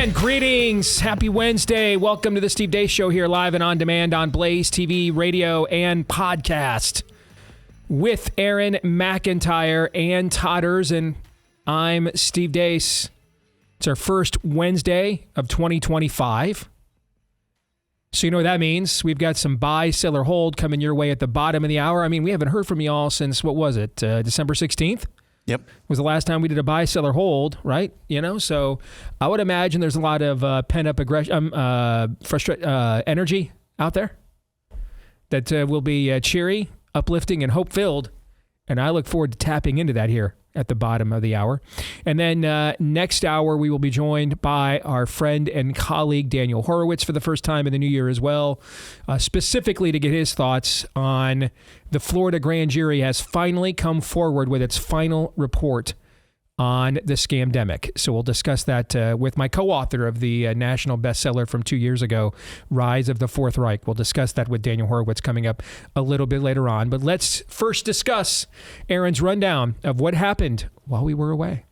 And greetings. Happy Wednesday. Welcome to the Steve Deace Show here live and on demand on Blaze TV, radio, and podcast with Aaron McIntyre and Todders. And I'm Steve Deace. It's our first Wednesday of 2025. So you know what that means. We've got some buy, sell, or hold coming your way at the bottom of the hour. I mean, we haven't heard from y'all since, what was it, December 16th? Yep. Was the last time we did a buy, sell, or hold, right? You know, so I would imagine there's a lot of pent-up aggression, energy out there that will be cheery, uplifting, and hope-filled. And I look forward to tapping into that here at the bottom of the hour. And then next hour, we will be joined by our friend and colleague, Daniel Horowitz, for the first time in the new year as well, specifically to get his thoughts on the Florida grand jury has finally come forward with its final report on the scamdemic. So we'll discuss that with my co-author of the national bestseller from 2 years ago, Rise of the Fourth Reich. We'll discuss that with Daniel Horowitz coming up a little bit later on. But let's first discuss Aaron's rundown of what happened while we were away.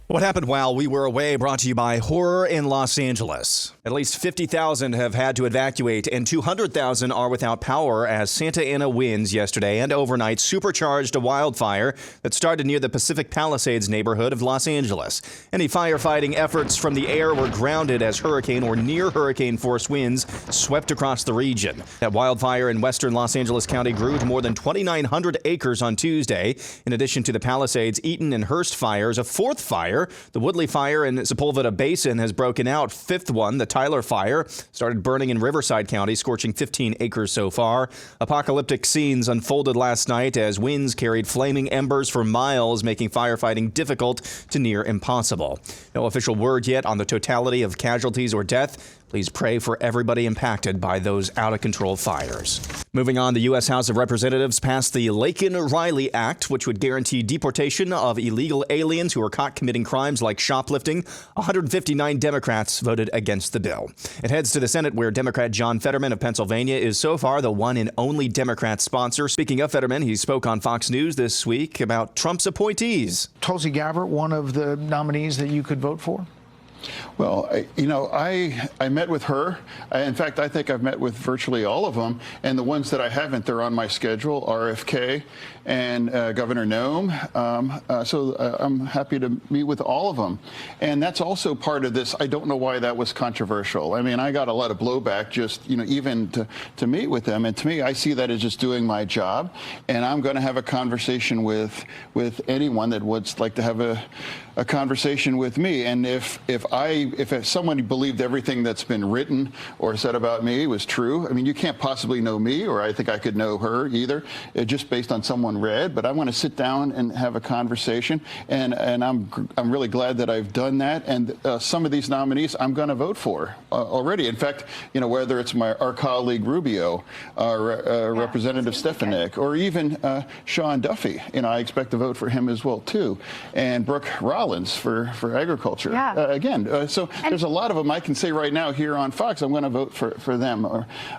What happened while we were away brought to you by horror in Los Angeles. At least 50,000 have had to evacuate and 200,000 are without power as Santa Ana winds yesterday and overnight supercharged a wildfire that started near the Pacific Palisades neighborhood of Los Angeles. Any firefighting efforts from the air were grounded as hurricane or near hurricane force winds swept across the region. That wildfire in western Los Angeles County grew to more than 2,900 acres on Tuesday. In addition to the Palisades, Eaton, and Hearst fires, a fourth fire, the Woodley Fire in Sepulveda Basin, has broken out. Fifth one, the Tyler Fire, started burning in Riverside County, scorching 15 acres so far. Apocalyptic scenes unfolded last night as winds carried flaming embers for miles, making firefighting difficult to near impossible. No official word yet on the totality of casualties or death. Please pray for everybody impacted by those out-of-control fires. Moving on, the U.S. House of Representatives passed the Laken-Riley Act, which would guarantee deportation of illegal aliens who are caught committing crimes like shoplifting. 159 Democrats voted against the bill. It heads to the Senate, where Democrat John Fetterman of Pennsylvania is so far the one and only Democrat sponsor. Speaking of Fetterman, he spoke on Fox News this week about Trump's appointees. Tulsi Gabbard, one of the nominees that you could vote for? Well, I met with her. In fact, I think I've met with virtually all of them. And the ones that I haven't, they're on my schedule, RFK and Governor Noem. So I'm happy to meet with all of them. And that's also part of this. I don't know why that was controversial. I mean, I got a lot of blowback just, even to meet with them. And to me, I see that as just doing my job. And I'm going to have a conversation with anyone that would like to have a conversation with me. And if someone believed everything that's been written or said about me was true, I mean, you can't possibly know me, or I think I could know her either, just based on someone read. But I want to sit down and have a conversation, and I'm really glad that I've done that. And some of these nominees I'm going to vote for already. In fact, whether it's our colleague Rubio, our Representative Stefanik, or even Sean Duffy, I expect to vote for him as well too, and Brooke Rollins for agriculture. Yeah. So there's a lot of them I can say right now here on Fox. I'm going to vote for them.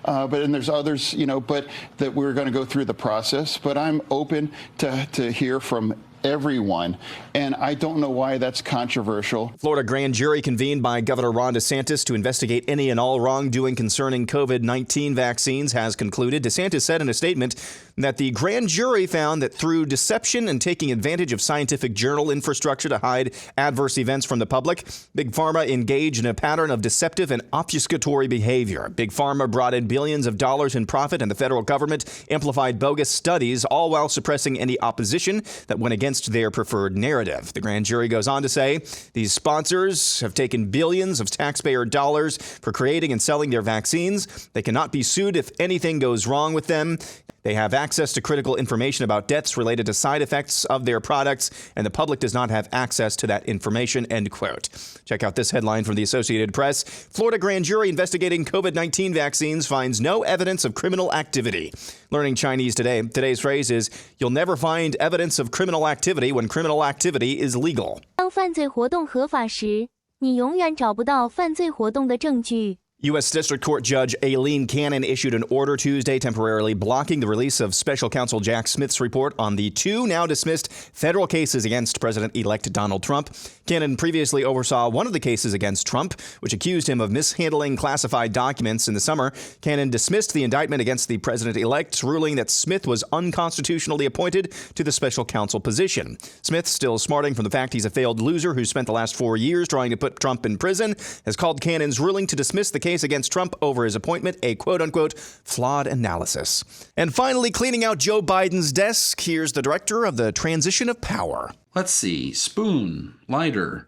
But there's others, but that we're going to go through the process. But I'm open to hear from everyone. And I don't know why that's controversial. Florida grand jury convened by Governor Ron DeSantis to investigate any and all wrongdoing concerning COVID-19 vaccines has concluded. DeSantis said in a statement that the grand jury found that through deception and taking advantage of scientific journal infrastructure to hide adverse events from the public, Big Pharma engaged in a pattern of deceptive and obfuscatory behavior. Big Pharma brought in billions of dollars in profit, and the federal government amplified bogus studies, all while suppressing any opposition that went against their preferred narrative. The grand jury goes on to say these sponsors have taken billions of taxpayer dollars for creating and selling their vaccines. They cannot be sued if anything goes wrong with them. They have access to critical information about deaths related to side effects of their products, and the public does not have access to that information, end quote. Check out this headline from the Associated Press. Florida grand jury investigating COVID-19 vaccines finds no evidence of criminal activity. Learning Chinese today. Today's phrase is, you'll never find evidence of criminal activity when criminal activity is legal. 当犯罪活动合法时，你永远找不到犯罪活动的证据。U.S. District Court Judge Aileen Cannon issued an order Tuesday temporarily blocking the release of Special Counsel Jack Smith's report on the 2 now dismissed federal cases against President-elect Donald Trump. Cannon previously oversaw one of the cases against Trump, which accused him of mishandling classified documents in the summer. Cannon dismissed the indictment against the president-elect, ruling that Smith was unconstitutionally appointed to the special counsel position. Smith, still smarting from the fact he's a failed loser who spent the last 4 years trying to put Trump in prison, has called Cannon's ruling to dismiss the case against Trump over his appointment a quote-unquote flawed analysis. And finally, cleaning out Joe Biden's desk, here's the director of the transition of power. Let's see. Spoon, lighter,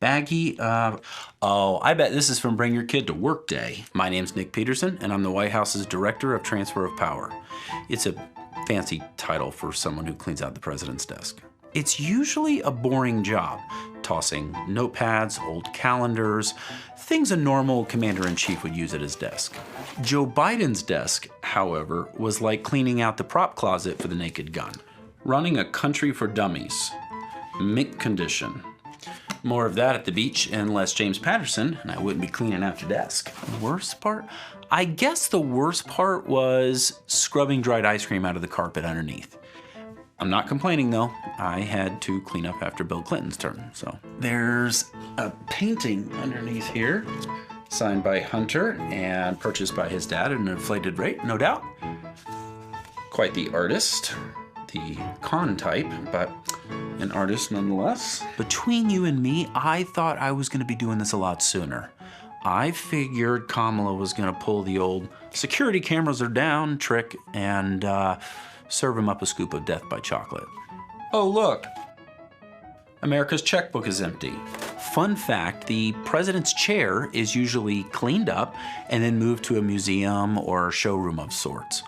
baggie. I bet this is from Bring Your Kid to Work Day. My name's Nick Peterson, and I'm the White House's Director of Transfer of Power. It's a fancy title for someone who cleans out the president's desk. It's usually a boring job, tossing notepads, old calendars, things a normal commander-in-chief would use at his desk. Joe Biden's desk, however, was like cleaning out the prop closet for the Naked Gun. Running a country for dummies. Mint condition. More of that at the beach and less James Patterson, and I wouldn't be cleaning out your desk. The worst part? I guess the worst part was scrubbing dried ice cream out of the carpet underneath. I'm not complaining though. I had to clean up after Bill Clinton's term, so. There's a painting underneath here, signed by Hunter and purchased by his dad at an inflated rate, no doubt. Quite the artist, the con type, but an artist nonetheless. Between you and me, I thought I was gonna be doing this a lot sooner. I figured Kamala was gonna pull the old security cameras are down trick and serve him up a scoop of death by chocolate. Oh, look. America's checkbook is empty. Fun fact, the president's chair is usually cleaned up and then moved to a museum or showroom of sorts.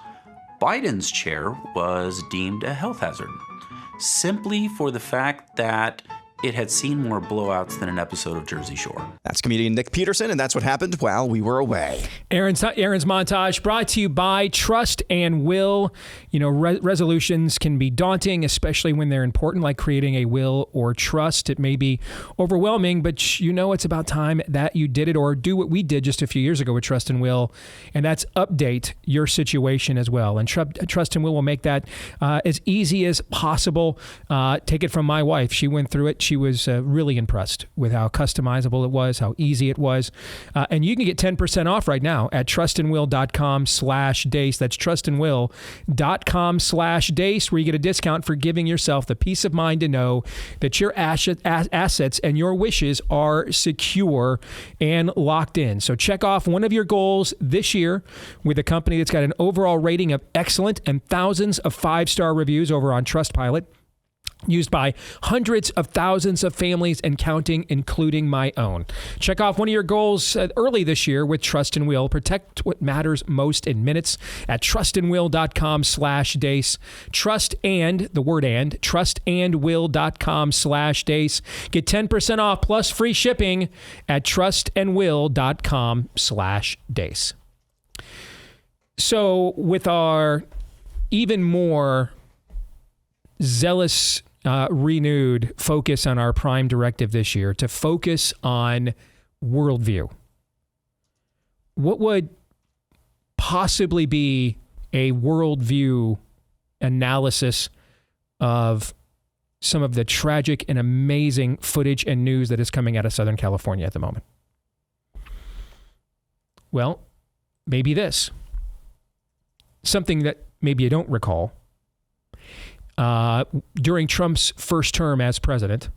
Biden's chair was deemed a health hazard, simply for the fact that it had seen more blowouts than an episode of Jersey Shore. That's comedian Nick Peterson, and that's what happened while we were away. Aaron's montage brought to you by Trust and Will. You know, resolutions can be daunting, especially when they're important, like creating a will or trust. It may be overwhelming, but you know it's about time that you did it, or do what we did just a few years ago with Trust and Will, and that's update your situation as well. And Trust and Will make that as easy as possible. Take it from my wife. She went through it. She was really impressed with how customizable it was, how easy it was. And you can get 10% off right now at trustandwill.com/Deace. That's trustandwill.com/Deace, where you get a discount for giving yourself the peace of mind to know that your assets and your wishes are secure and locked in. So check off one of your goals this year with a company that's got an overall rating of excellent and thousands of 5-star reviews over on Trustpilot, used by hundreds of thousands of families and counting, including my own. Check off one of your goals early this year with Trust and Will. Protect what matters most in minutes at trustandwill.com/Deace. Trust and, the word and, trustandwill.com/Deace. Get 10% off plus free shipping at trustandwill.com/Deace. So with our even more zealous, renewed focus on our prime directive this year to focus on worldview, what would possibly be a worldview analysis of some of the tragic and amazing footage and news that is coming out of Southern California at the moment? Well, maybe this. Something that maybe you don't recall. During Trump's first term as president,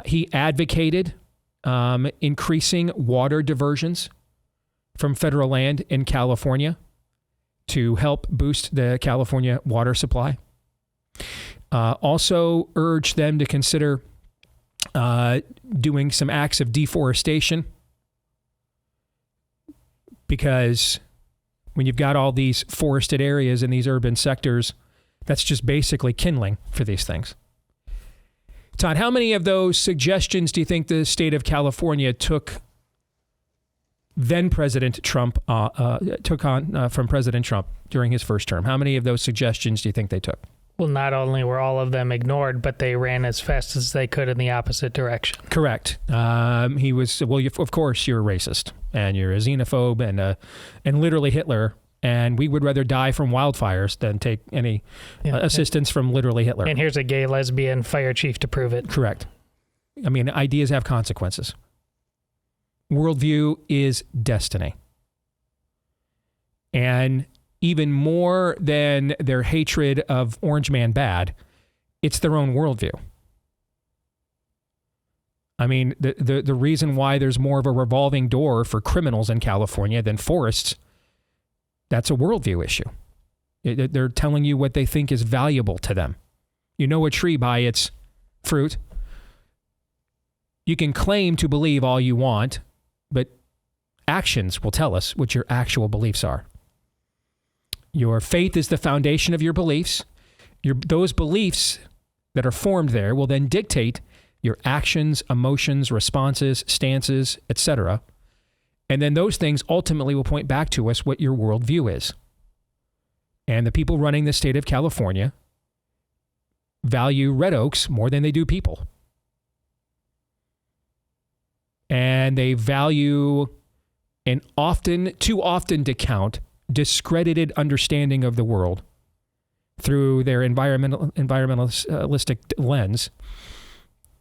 he advocated increasing water diversions from federal land in California to help boost the California water supply. Also urged them to consider doing some acts of deforestation, because when you've got all these forested areas in these urban sectors, that's just basically kindling for these things. Todd, how many of those suggestions do you think the state of California took then President Trump took on from President Trump during his first term? How many of those suggestions do you think they took? Well, not only were all of them ignored, but they ran as fast as they could in the opposite direction. Correct. He was, well, of course, you're a racist. and you're a xenophobe and literally Hitler. And we would rather die from wildfires than take any assistance from literally Hitler. And here's a gay lesbian fire chief to prove it. Correct. I mean, ideas have consequences. Worldview is destiny. And even more than their hatred of Orange Man bad, it's their own worldview. I mean, the reason why there's more of a revolving door for criminals in California than forests, that's a worldview issue. They're telling you what they think is valuable to them. You know a tree by its fruit. You can claim to believe all you want, but actions will tell us what your actual beliefs are. Your faith is the foundation of your beliefs. Those beliefs that are formed there will then dictate your actions, emotions, responses, stances, etc. And then those things ultimately will point back to us what your worldview is. And the people running the state of California value red oaks more than they do people. And they value an too often to count, discredited understanding of the world through their environmentalistic lens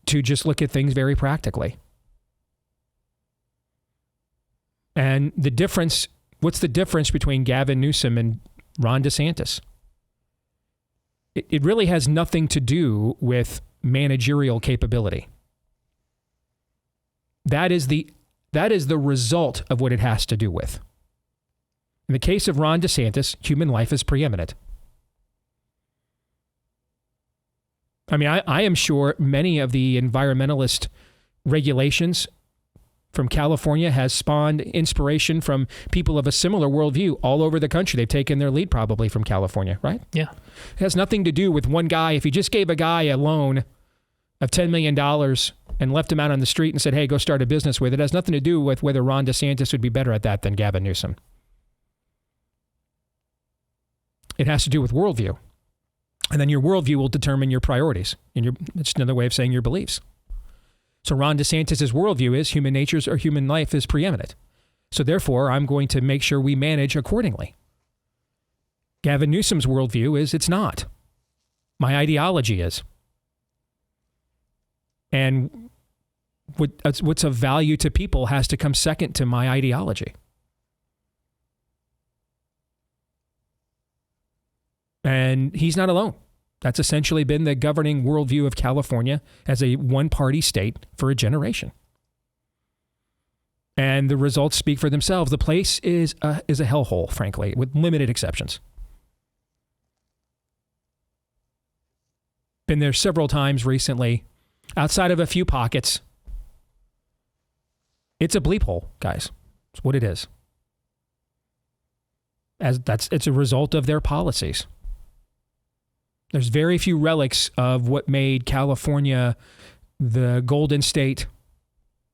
to just look at things very practically. And what's the difference between Gavin Newsom and Ron DeSantis? It really has nothing to do with managerial capability. That is the result of what it has to do with. In the case of Ron DeSantis, human life is preeminent. I mean, I am sure many of the environmentalist regulations from California has spawned inspiration from people of a similar worldview all over the country. They've taken their lead probably from California, right? Yeah. It has nothing to do with one guy. If you just gave a guy a loan of $10 million and left him out on the street and said, hey, go start a business with it, has nothing to do with whether Ron DeSantis would be better at that than Gavin Newsom. It has to do with worldview. And then your worldview will determine your priorities. It's another way of saying your beliefs. So Ron DeSantis' worldview is human life is preeminent. So therefore, I'm going to make sure we manage accordingly. Gavin Newsom's worldview is it's not. My ideology is. And what's of value to people has to come second to my ideology. And he's not alone. That's essentially been the governing worldview of California as a one-party state for a generation. And the results speak for themselves. The place is a hellhole, frankly, with limited exceptions. Been there several times recently, outside of a few pockets. It's a bleep hole, guys. It's what it is. It's a result of their policies. There's very few relics of what made California the golden state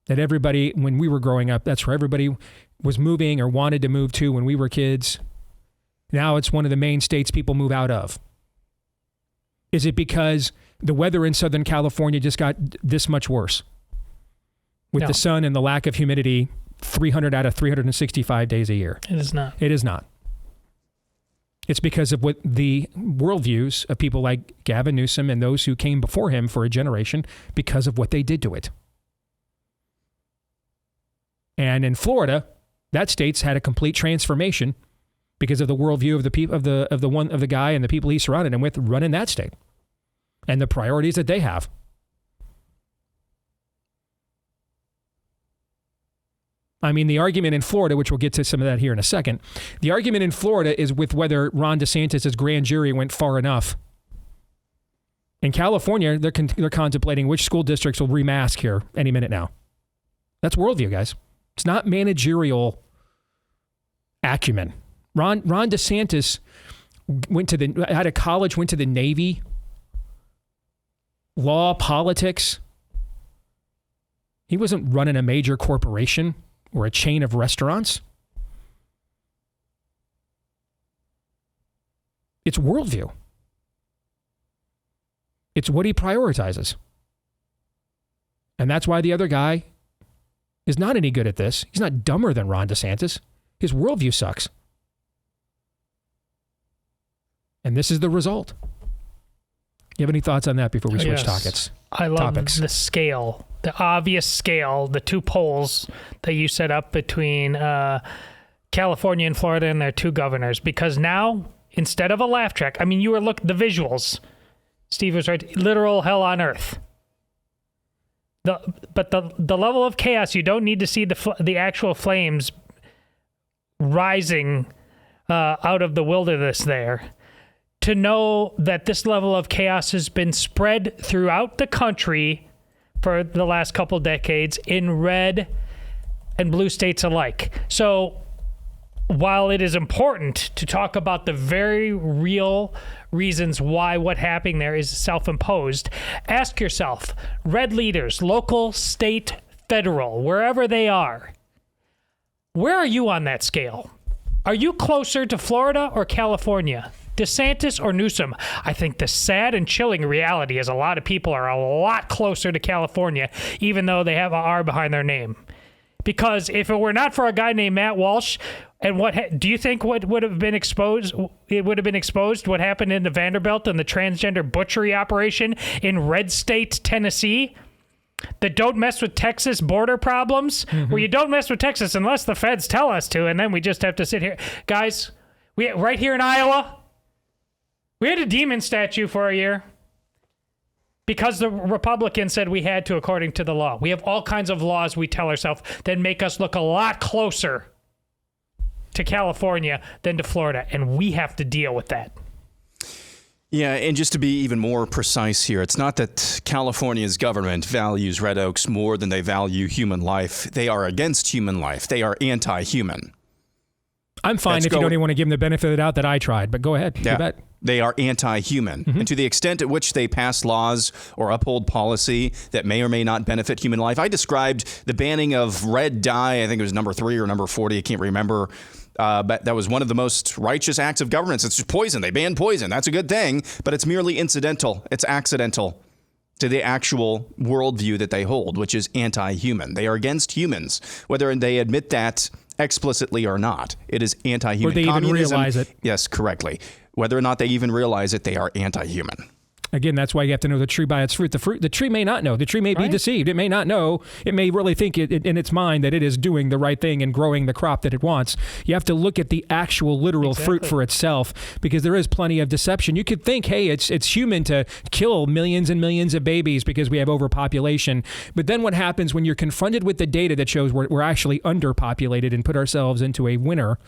that everybody, when we were growing up, that's where everybody was moving or wanted to move to when we were kids. Now it's one of the main states people move out of. Is it because the weather in Southern California just got this much worse? With the sun and the lack of humidity 300 out of 365 days a year. It is not. It is not. It's because of what the worldviews of people like Gavin Newsom and those who came before him for a generation, because of what they did to it. And in Florida, that state's had a complete transformation because of the worldview of the guy and the people he surrounded him with running that state and the priorities that they have. I mean, the argument in Florida, which we'll get to some of that here in a second, the argument in Florida is with whether Ron DeSantis' grand jury went far enough. In California, they're contemplating which school districts will remask here any minute now. That's worldview, guys. It's not managerial acumen. Ron DeSantis had a college, went to the Navy, law, politics. He wasn't running a major corporation or a chain of restaurants. It's worldview. It's what he prioritizes. And that's why the other guy is not any good at this. He's not dumber than Ron DeSantis. His worldview sucks. And this is the result. You have any thoughts on that before we switch topics? I love the scale, the obvious scale, the two poles that you set up between California and Florida and their two governors. Because now, instead of a laugh track, I mean, you were the visuals. Steve was right. Literal hell on earth. But the level of chaos, you don't need to see the actual flames rising out of the wilderness there to know that this level of chaos has been spread throughout the country for the last couple decades in red and blue states alike. So while it is important to talk about the very real reasons why what happening there is self-imposed, ask yourself, red leaders, local, state, federal, wherever they are, where are you on that scale? Are you closer to Florida or California? DeSantis or Newsom? I think the sad and chilling reality is a lot of people are a lot closer to California, even though they have an R behind their name. Because if it were not for a guy named Matt Walsh, and do you think what would have been exposed? It would have been exposed what happened in the Vanderbilt and the transgender butchery operation in red state Tennessee. The don't mess with Texas border problems. Well, you don't mess with Texas unless the feds tell us to, and then we just have to sit here, guys. Right here in Iowa, we had a demon statue for a year because the Republicans said we had to according to the law. We have all kinds of laws we tell ourselves that make us look a lot closer to California than to Florida, and we have to deal with that. Yeah, and just to be even more precise here, it's not that California's government values red oaks more than they value human life. They are against human life. They are anti-human. I'm fine if you don't even want to give them the benefit of the doubt that I tried, but go ahead. Yeah. You bet. They are anti-human. And to the extent at which they pass laws or uphold policy that may or may not benefit human life, I described the banning of red dye, I think it was number 3 or number 40, I can't remember. But that was one of the most righteous acts of governance. It's just poison. They banned poison. That's a good thing, but it's merely incidental. It's accidental to the actual worldview that they hold, which is anti-human. They are against humans, whether they admit that explicitly or not. It is anti-human. Or they even realize it. Yes, correctly. Whether or not they even realize it, they are anti-human. Again, that's why you have to know the tree by its fruit. The tree may not know. The tree may be deceived. It may not know. It may really think in its mind that it is doing the right thing and growing the crop that it wants. You have to look at the actual literal fruit for itself, because there is plenty of deception. You could think, hey, it's human to kill millions and millions of babies because we have overpopulation. But then what happens when you're confronted with the data that shows we're actually underpopulated and put ourselves into a winter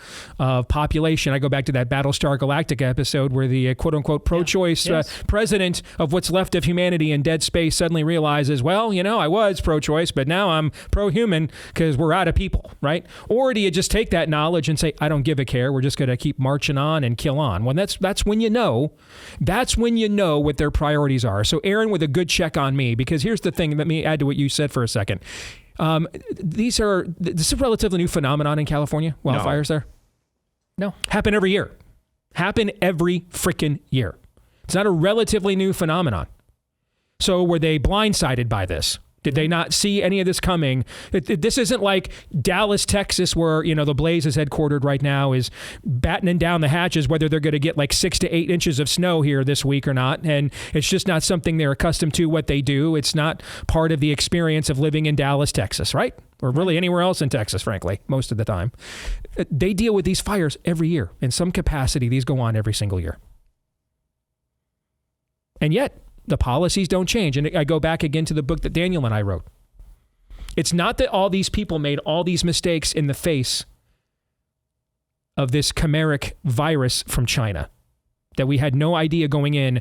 of population? I go back to that Battlestar Galactica episode where the quote-unquote pro-choice president of what's left of humanity in dead space suddenly realizes, well, I was pro-choice, but now I'm pro-human because we're out of people, right? Or do you just take that knowledge and say, I don't give a care, we're just going to keep marching on and kill on? Well, that's when you know. That's when you know what their priorities are. So Aaron, with a good check on me, because here's the thing, let me add to what you said for a second. This is a relatively new phenomenon in California, wildfires there? No. Happen every year. Happen every freaking year. It's not a relatively new phenomenon. So were they blindsided by this? Did they not see any of this coming? This isn't like Dallas, Texas, where, the Blaze is headquartered right now, is battening down the hatches whether they're going to get like 6 to 8 inches of snow here this week or not. And it's just not something they're accustomed to what they do. It's not part of the experience of living in Dallas, Texas, right? Or really anywhere else in Texas, frankly, most of the time. They deal with these fires every year. In some capacity, these go on every single year. And yet, the policies don't change. And I go back again to the book that Daniel and I wrote. It's not that all these people made all these mistakes in the face of this chimeric virus from China, that we had no idea going in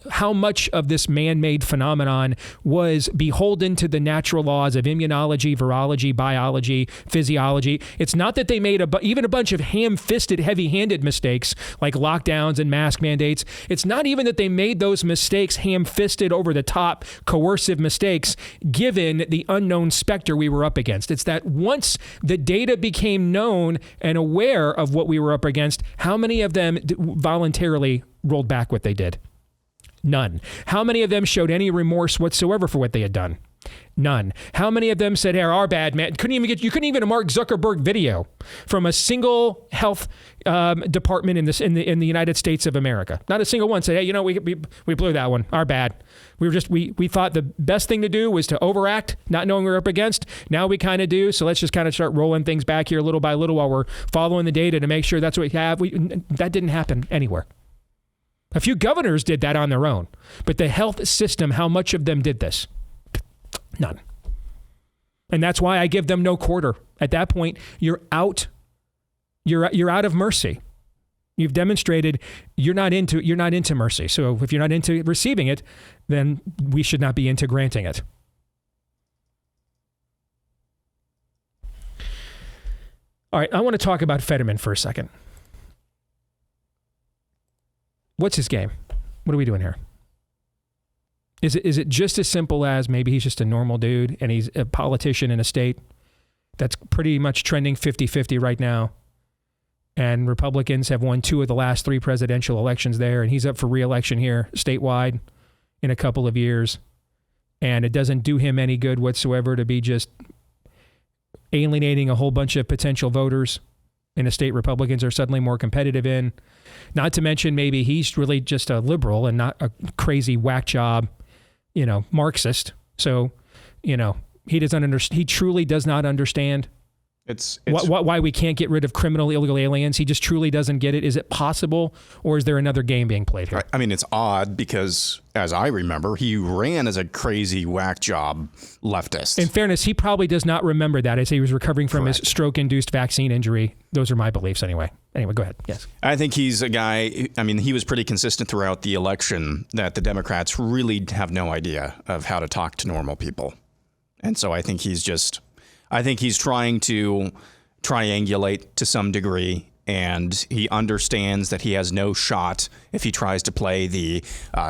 how much of this man-made phenomenon was beholden to the natural laws of immunology, virology, biology, physiology. It's not that they made even a bunch of ham-fisted, heavy-handed mistakes like lockdowns and mask mandates. It's not even that they made those mistakes ham-fisted, over-the-top, coercive mistakes given the unknown specter we were up against. It's that once the data became known and aware of what we were up against, how many of them voluntarily rolled back what they did? None. How many of them showed any remorse whatsoever for what they had done? None. How many of them said, hey, our bad, man? You couldn't even get a Mark Zuckerberg video from a single health department in the United States of America. Not a single one said, hey, we blew that one. Our bad. We thought the best thing to do was to overact, not knowing we're up against. Now we kind of do. So let's just kind of start rolling things back here little by little while we're following the data to make sure that's what we have. That didn't happen anywhere. A few governors did that on their own, but the health system, how much of them did this? None. And that's why I give them no quarter. At that point, you're out. You're out of mercy. You've demonstrated you're not into mercy. So if you're not into receiving it, then we should not be into granting it. All right, I want to talk about Fetterman for a second. What's his game? What are we doing here? Is it just as simple as maybe he's just a normal dude and he's a politician in a state that's pretty much trending 50-50 right now, and Republicans have won 2 of the last 3 presidential elections there, and he's up for re-election here statewide in a couple of years, and it doesn't do him any good whatsoever to be just alienating a whole bunch of potential voters in a state Republicans are suddenly more competitive in. Not to mention maybe he's really just a liberal and not a crazy whack job, Marxist. So, he doesn't understand. He truly does not understand It's why we can't get rid of criminal illegal aliens. He just truly doesn't get it. Is it possible, or is there another game being played here? I mean, it's odd because, as I remember, he ran as a crazy whack job leftist. In fairness, he probably does not remember that as he was recovering from his stroke-induced vaccine injury. Those are my beliefs anyway. Anyway, go ahead. Yes. I think he's a guy, he was pretty consistent throughout the election that the Democrats really have no idea of how to talk to normal people. And so I think he's trying to triangulate to some degree, and he understands that he has no shot if he tries to play the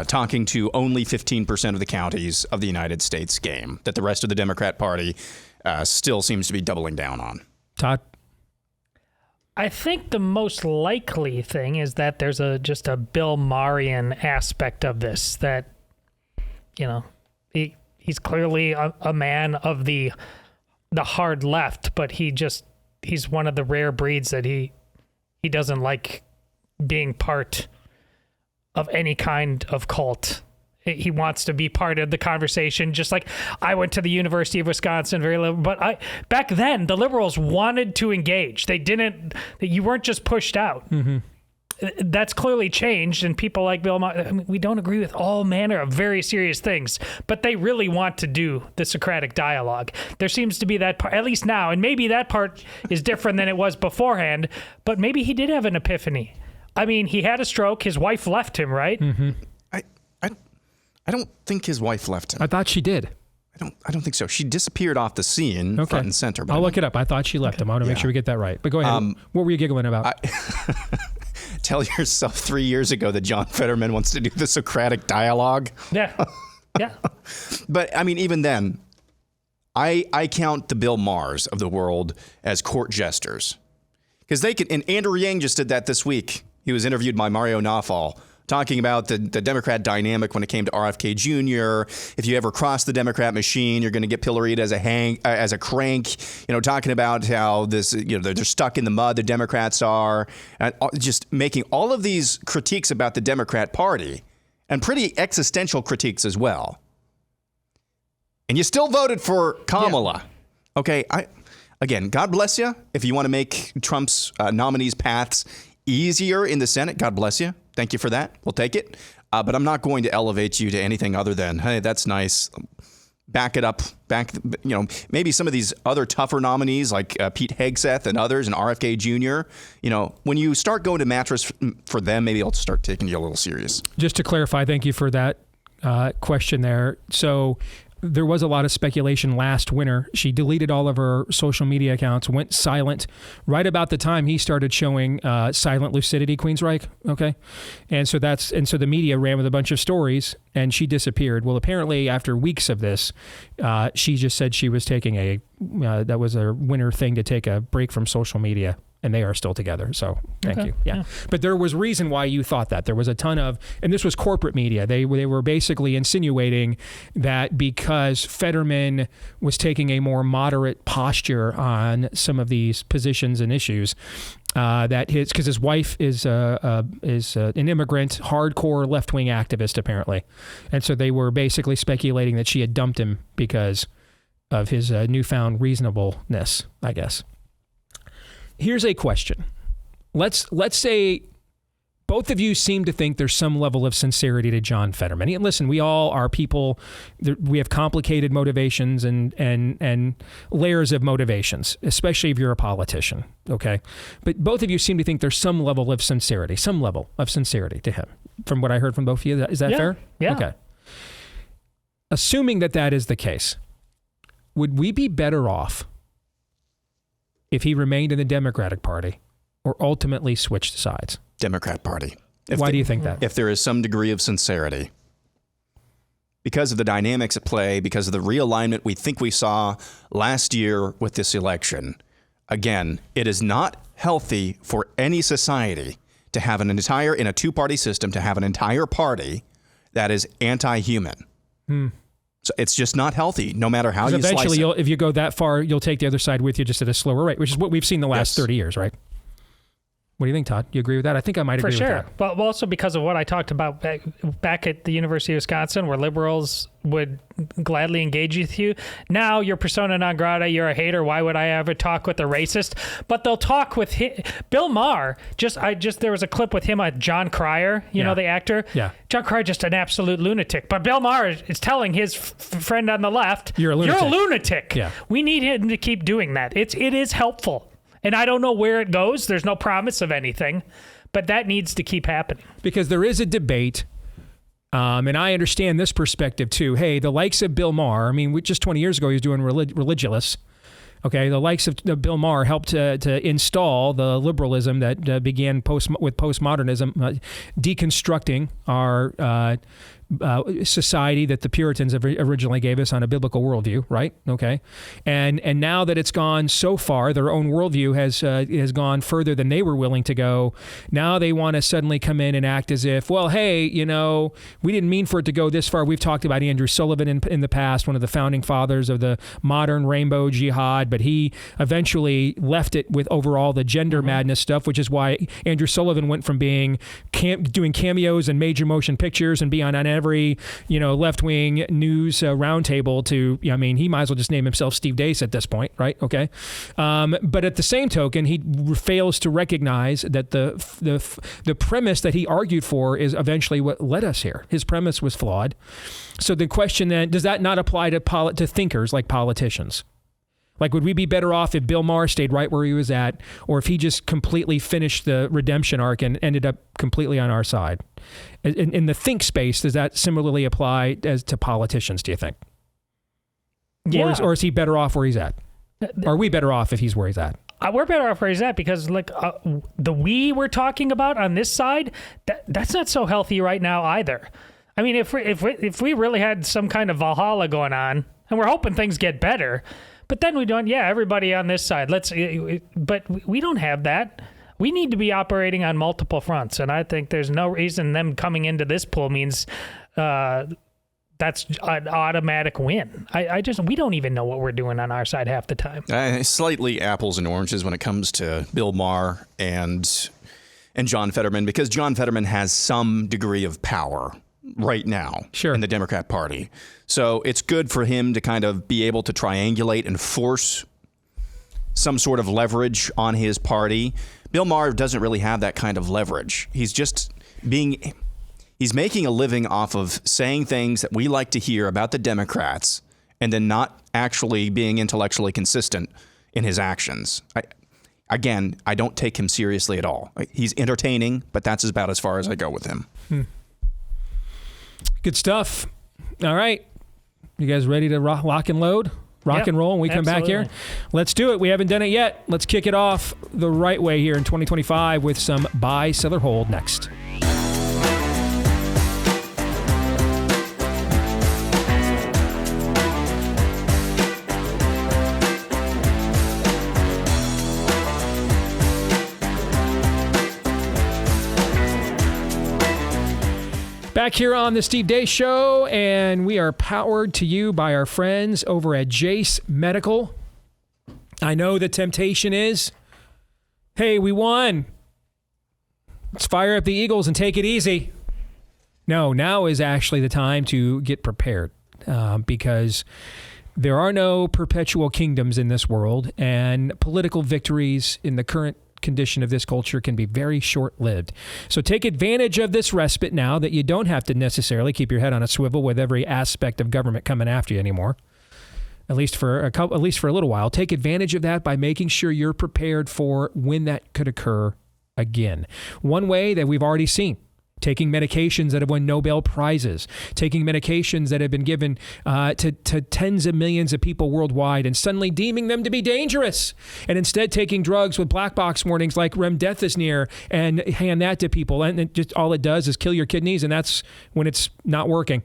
talking to only 15% of the counties of the United States game that the rest of the Democrat Party still seems to be doubling down on. Todd? I think the most likely thing is that there's just a Bill Maher'ian aspect of this, that, he's clearly a man of the hard left, but he's one of the rare breeds that he doesn't like being part of any kind of cult. He wants to be part of the conversation, just like I went to the University of Wisconsin, very liberal, but back then the liberals wanted to engage. You weren't just pushed out. Mm-hmm. That's clearly changed, and people like Bill Maher, we don't agree with all manner of very serious things, but they really want to do the Socratic dialogue. There seems to be that part, at least now, and maybe that part is different than it was beforehand, but maybe he did have an epiphany. He had a stroke. His wife left him, right? Mm-hmm. I don't think his wife left him. I thought she did. I don't think so. She disappeared off the scene, front and center. I'll look it up. I thought she left him. I want to make sure we get that right. But go ahead. What were you giggling about? Tell yourself 3 years ago that John Fetterman wants to do the Socratic dialogue. Yeah. Yeah. But even then, I count the Bill Mahers of the world as court jesters. Because they can, and Andrew Yang just did that this week. He was interviewed by Mario Nawfal, talking about the Democrat dynamic when it came to RFK Jr. If you ever cross the Democrat machine, you're going to get pilloried as a crank. Talking about how this, they're stuck in the mud. The Democrats are, and just making all of these critiques about the Democrat Party, and pretty existential critiques as well. And you still voted for Kamala. Yeah. Okay, again, God bless you. If you want to make Trump's nominees' paths easier in the Senate, God bless you. Thank you for that. We'll take it. But I'm not going to elevate you to anything other than, hey, that's nice. Back it up. Maybe some of these other tougher nominees like Pete Hegseth and others and RFK Jr., when you start going to mattress for them, maybe I'll start taking you a little serious. Just to clarify, thank you for that question there. So there was a lot of speculation last winter. She deleted all of her social media accounts, went silent right about the time he started showing silent lucidity, Queensryche. Okay. And so the media ran with a bunch of stories and she disappeared. Well, apparently after weeks of this, she just said she was taking that was a winter thing to take a break from social media. and they are still together. So thank you. Yeah. But there was reason why you thought that. There was a ton of, and this was corporate media. They were basically insinuating that because Fetterman was taking a more moderate posture on some of these positions and issues, that because his wife is an immigrant, hardcore left-wing activist apparently, and so they were basically speculating that she had dumped him because of his newfound reasonableness, I guess. Here's a question. Let's say both of you seem to think there's some level of sincerity to John Fetterman. And listen, we all are people. We have complicated motivations and layers of motivations, especially if you're a politician. Okay, but both of you seem to think there's some level of sincerity to him. From what I heard from both of you, is that fair? Yeah. Okay. Assuming that is the case, would we be better off if he remained in the Democratic Party or ultimately switched sides? Democrat Party. Why do you think that? If there is some degree of sincerity. Because of the dynamics at play, because of the realignment we think we saw last year with this election. Again, it is not healthy for any society to have in a two-party system, to have an entire party that is anti-human. So it's just not healthy, no matter how you eventually slice it. If you go that far, you'll take the other side with you just at a slower rate, which is what we've seen the last 30 years, right? What do you think, Todd? You agree with that? I think I might agree with that. For sure. But also because of what I talked about back at the University of Wisconsin, where liberals would gladly engage with you. Now you're persona non grata, you're a hater. Why would I ever talk with a racist? But they'll talk with Bill Maher. There was a clip with him on John Cryer, you know, the actor. Yeah. John Cryer, just an absolute lunatic. But Bill Maher is telling his friend on the left, you're a lunatic. You're a lunatic. Yeah. We need him to keep doing that. It is helpful. And I don't know where it goes. There's no promise of anything, but that needs to keep happening. Because there is a debate, and I understand this perspective too. Hey, the likes of Bill Maher, I mean, just 20 years ago, he was doing religious. Okay, the likes of Bill Maher helped to install the liberalism that began with postmodernism, deconstructing our society that the Puritans originally gave us on a biblical worldview, right? Okay, and now that it's gone so far, their own worldview has gone further than they were willing to go. Now they want to suddenly come in and act as if, well, hey, you know, we didn't mean for it to go this far. We've talked about Andrew Sullivan in the past, one of the founding fathers of the modern rainbow jihad, but he eventually left it with overall the gender madness stuff, which is why Andrew Sullivan went from doing cameos in major motion pictures and being on every, you know, left-wing news roundtable to, I mean, he might as well just name himself Steve Deace at this point, right? Okay. But at the same token, he fails to recognize that the premise that he argued for is eventually what led us here. His premise was flawed. So the question then, does that not apply to thinkers like politicians? Like, would we be better off if Bill Maher stayed right where he was at, or if he just completely finished the redemption arc and ended up completely on our side? In the think space, does that similarly apply as to politicians, do you think? Yeah. Or is he better off where he's at? Are we better off if he's where he's at? We're better off where he's at because, like, the we're talking about on this side, that's not so healthy right now either. I mean, if we really had some kind of Valhalla going on, and we're hoping things get better, but then we don't, everybody on this side, but we don't have that. We need to be operating on multiple fronts, and I think there's no reason them coming into this pool means that's an automatic win. We don't even know what we're doing on our side half the time. Slightly apples and oranges when it comes to Bill Maher and John Fetterman, because John Fetterman has some degree of power right now in the Democrat Party. So it's good for him to kind of be able to triangulate and force some sort of leverage on his party. Bill Maher doesn't really have that kind of leverage. He's making a living off of saying things that we like to hear about the Democrats and then not actually being intellectually consistent in his actions. I don't take him seriously at all. He's entertaining, but that's about as far as I go with him. Good stuff. All right. You guys ready to lock and load? And roll when we come back here? Let's do it. We haven't done it yet. Let's kick it off the right way here in 2025 with some buy, sell, or hold next. Back here on the Steve Deace Show, and we are powered to you by our friends over at Deace Medical. I know the temptation is, hey, we won. Let's fire up the Eagles and take it easy. No, now is actually the time to get prepared because there are no perpetual kingdoms in this world, and political victories in the current condition of this culture can be very short-lived. So take advantage of this respite now that you don't have to necessarily keep your head on a swivel with every aspect of government coming after you anymore. At least for a little while. Take advantage of that by making sure you're prepared for when that could occur again. One way that we've already seen, taking medications that have won Nobel Prizes, taking medications that have been given to tens of millions of people worldwide and suddenly deeming them to be dangerous, and instead taking drugs with black box warnings like remdesivir and hand that to people, and it just all it does is kill your kidneys, and that's when it's not working.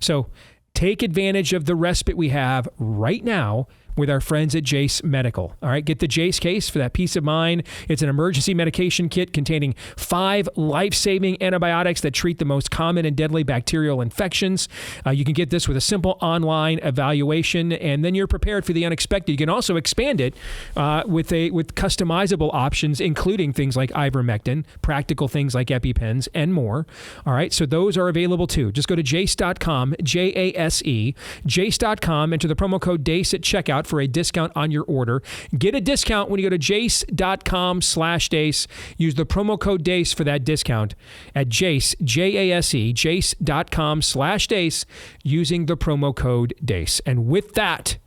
So take advantage of the respite we have right now with our friends at Deace Medical. All right, get the Deace case for that peace of mind. It's an emergency medication kit containing 5 life-saving antibiotics that treat the most common and deadly bacterial infections. You can get this with a simple online evaluation, and then you're prepared for the unexpected. You can also expand it with customizable options, including things like ivermectin, practical things like EpiPens, and more. All right, so those are available too. Just go to Deace.com, Jase, Deace.com, enter the promo code Deace at checkout for a discount on your order. Get a discount when you go to Jase.com/Deace. Use the promo code Deace for that discount at Jase, Jase, Jase.com/Deace using the promo code Deace. And with that,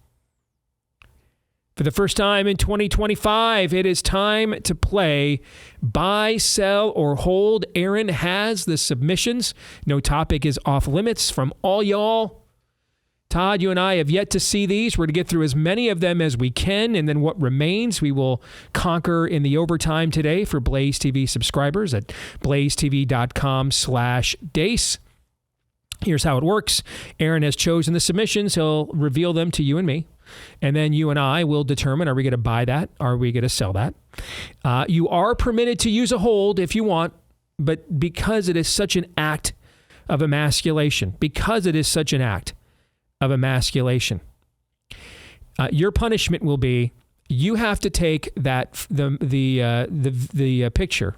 for the first time in 2025, it is time to play Buy, Sell, or Hold. Aaron has the submissions. No topic is off limits from all y'all. Todd, you and I have yet to see these. We're going to get through as many of them as we can, and then what remains we will conquer in the overtime today for Blaze TV subscribers at blazetv.com/Deace. Here's how it works. Aaron has chosen the submissions. He'll reveal them to you and me, and then you and I will determine, are we going to buy that? Are we going to sell that? You are permitted to use a hold if you want, but because it is such an act of emasculation, your punishment will be you have to take that the picture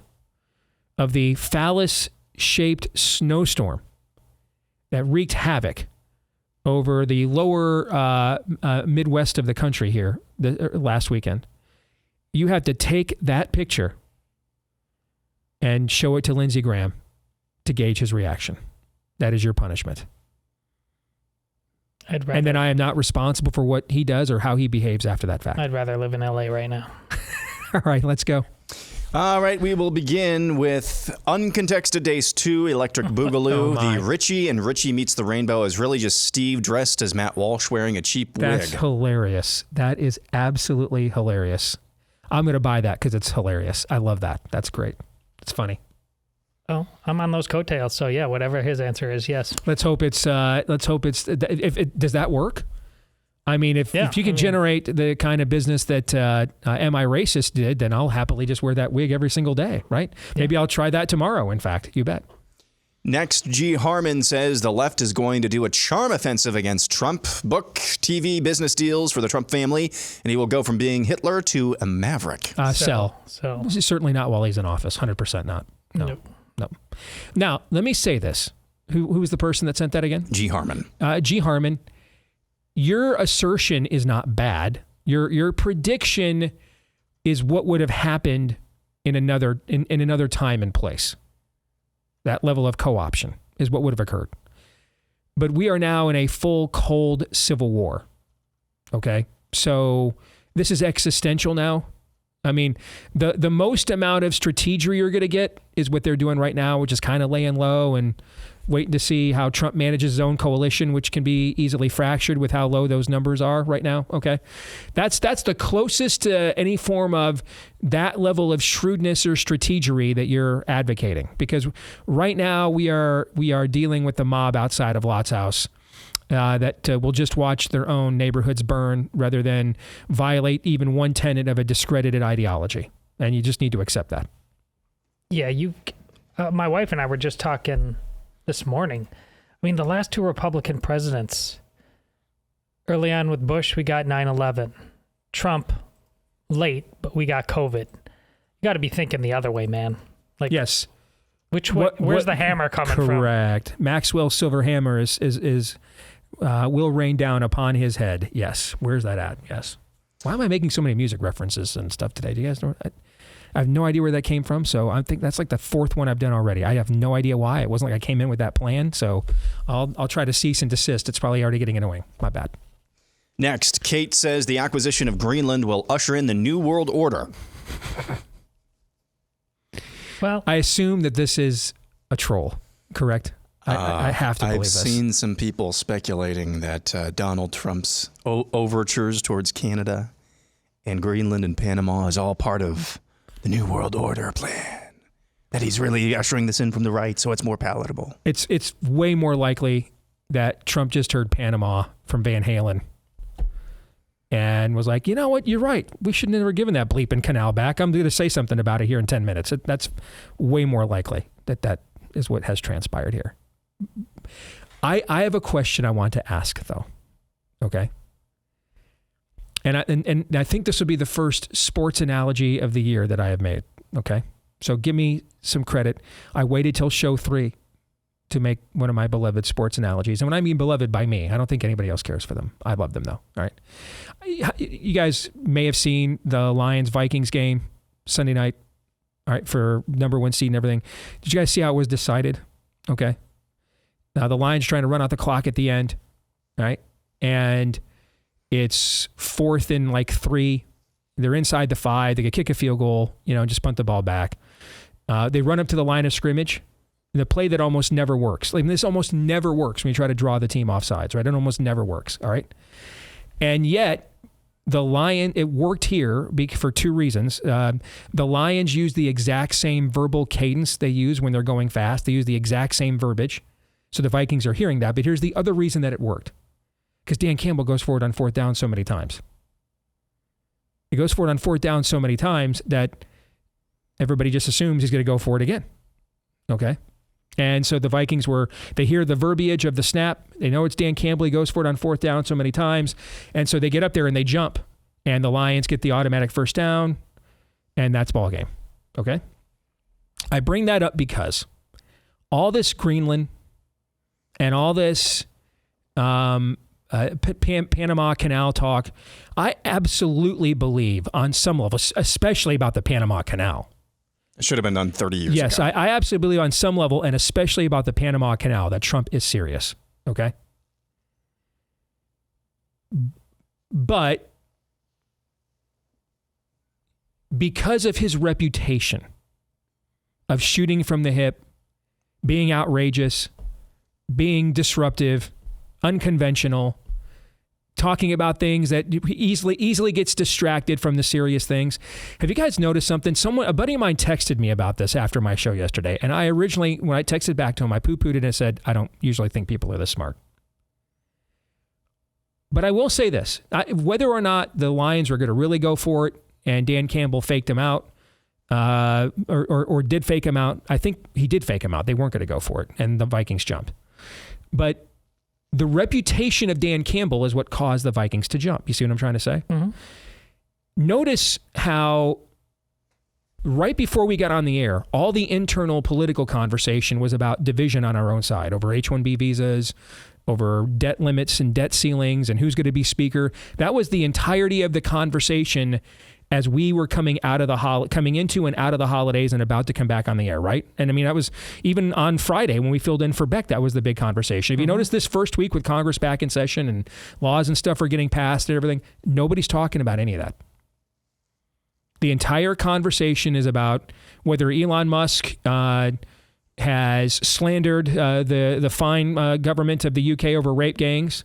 of the phallus-shaped snowstorm that wreaked havoc over the lower Midwest of the country here last weekend. You have to take that picture and show it to Lindsey Graham to gauge his reaction. That is your punishment. And then I am not responsible for what he does or how he behaves after that fact. I'd rather live in LA right now. All right, let's go. All right, we will begin with Uncontexted Deace 2, Electric Boogaloo. The Richie and Richie Meets the Rainbow is really just Steve dressed as Matt Walsh wearing a cheap wig. That's hilarious. That is absolutely hilarious. I'm going to buy that because it's hilarious. I love that. That's great. It's funny. Oh, I'm on those coattails. So yeah, whatever his answer is, yes. Let's hope it's. Does that work? I mean, if you can generate the kind of business that Am I Racist did, then I'll happily just wear that wig every single day, right? Yeah. Maybe I'll try that tomorrow, in fact. You bet. Next, G. Harmon says the left is going to do a charm offensive against Trump. Book, TV, business deals for the Trump family, and he will go from being Hitler to a maverick. Sell. Certainly not while he's in office. 100% not. No. Nope. No. Now, let me say this. Who was the person that sent that again? G. Harmon. G. Harmon, your assertion is not bad. Your prediction is what would have happened in another time and place. That level of co-option is what would have occurred. But we are now in a full cold civil war. Okay? So this is existential now. I mean, the most amount of strategy you're going to get is what they're doing right now, which is kind of laying low and waiting to see how Trump manages his own coalition, which can be easily fractured with how low those numbers are right now. Okay, that's the closest to any form of that level of shrewdness or strategery that you're advocating. Because right now we are dealing with the mob outside of Lot's house. That will just watch their own neighborhoods burn rather than violate even one tenet of a discredited ideology. And you just need to accept that. Yeah, my wife and I were just talking this morning. I mean, the last two Republican presidents, early on with Bush, we got 9/11. Trump, late, but we got COVID. You got to be thinking the other way, man. Like, yes. Which way, where's the hammer coming from? Correct. Maxwell's silver hammer will rain down upon his head. Yes. Where's that at? Yes. Why am I making so many music references and stuff today? Do you guys know? I have no idea where that came from. So I think that's like the fourth one I've done already. I have no idea why. It wasn't like I came in with that plan. So I'll try to cease and desist. It's probably already getting annoying. My bad. Next, Kate says the acquisition of Greenland will usher in the New World Order. Well, I assume that this is a troll, correct? I have to believe this. I've seen some people speculating that Donald Trump's overtures towards Canada and Greenland and Panama is all part of the New World Order plan. That he's really ushering this in from the right, so it's more palatable. It's way more likely that Trump just heard Panama from Van Halen and was like, you know what, you're right. We should never given that bleeping canal back. I'm going to say something about it here in 10 minutes. That's way more likely that is what has transpired here. I have a question I want to ask, though. Okay? And I think this will be the first sports analogy of the year that I have made. Okay? So give me some credit. I waited till show 3 to make one of my beloved sports analogies. And when I mean beloved, by me, I don't think anybody else cares for them. I love them, though. All right. You guys may have seen the Lions-Vikings game Sunday night, all right, for number 1 seed and everything. Did you guys see how it was decided? Okay. Now, the Lions trying to run out the clock at the end, right? And it's 4th and like 3. They're inside the 5. They could kick a field goal, just punt the ball back. They run up to the line of scrimmage. The play that almost never works. Like, this almost never works when you try to draw the team off sides, right? It almost never works, all right? And yet, it worked here for 2 reasons. The Lions use the exact same verbal cadence they use when they're going fast. They use the exact same verbiage. So the Vikings are hearing that. But here's the other reason that it worked. Because Dan Campbell goes forward on 4th down so many times. He goes forward on 4th down so many times that everybody just assumes he's going to go for it again. Okay? And so the Vikings they hear the verbiage of the snap. They know it's Dan Campbell. He goes for it on 4th down so many times. And so they get up there and they jump. And the Lions get the automatic first down. And that's ball game. Okay? I bring that up because all this Greenland and all this Panama Canal talk, I absolutely believe on some level, especially about the Panama Canal. It should have been done 30 years ago. Yes, I absolutely believe on some level, and especially about the Panama Canal, that Trump is serious. Okay? But because of his reputation of shooting from the hip, being outrageous, being disruptive, unconventional, talking about things that easily gets distracted from the serious things. Have you guys noticed something? A buddy of mine texted me about this after my show yesterday. And I originally, when I texted back to him, I poo-pooed it and said, I don't usually think people are this smart. But I will say this, whether or not the Lions were going to really go for it and Dan Campbell faked him out, or did fake him out, I think he did fake him out. They weren't going to go for it. And the Vikings jumped. But the reputation of Dan Campbell is what caused the Vikings to jump. You see what I'm trying to say? Mm-hmm. Notice how right before we got on the air, all the internal political conversation was about division on our own side over H-1B visas, over debt limits and debt ceilings and who's going to be speaker. That was the entirety of the conversation as we were coming into and out of the holidays and about to come back on the air, right? And I mean, that was even on Friday when we filled in for Beck, that was the big conversation. If you notice this first week with Congress back in session and laws and stuff are getting passed and everything, nobody's talking about any of that. The entire conversation is about whether Elon Musk has slandered the fine government of the UK over rape gangs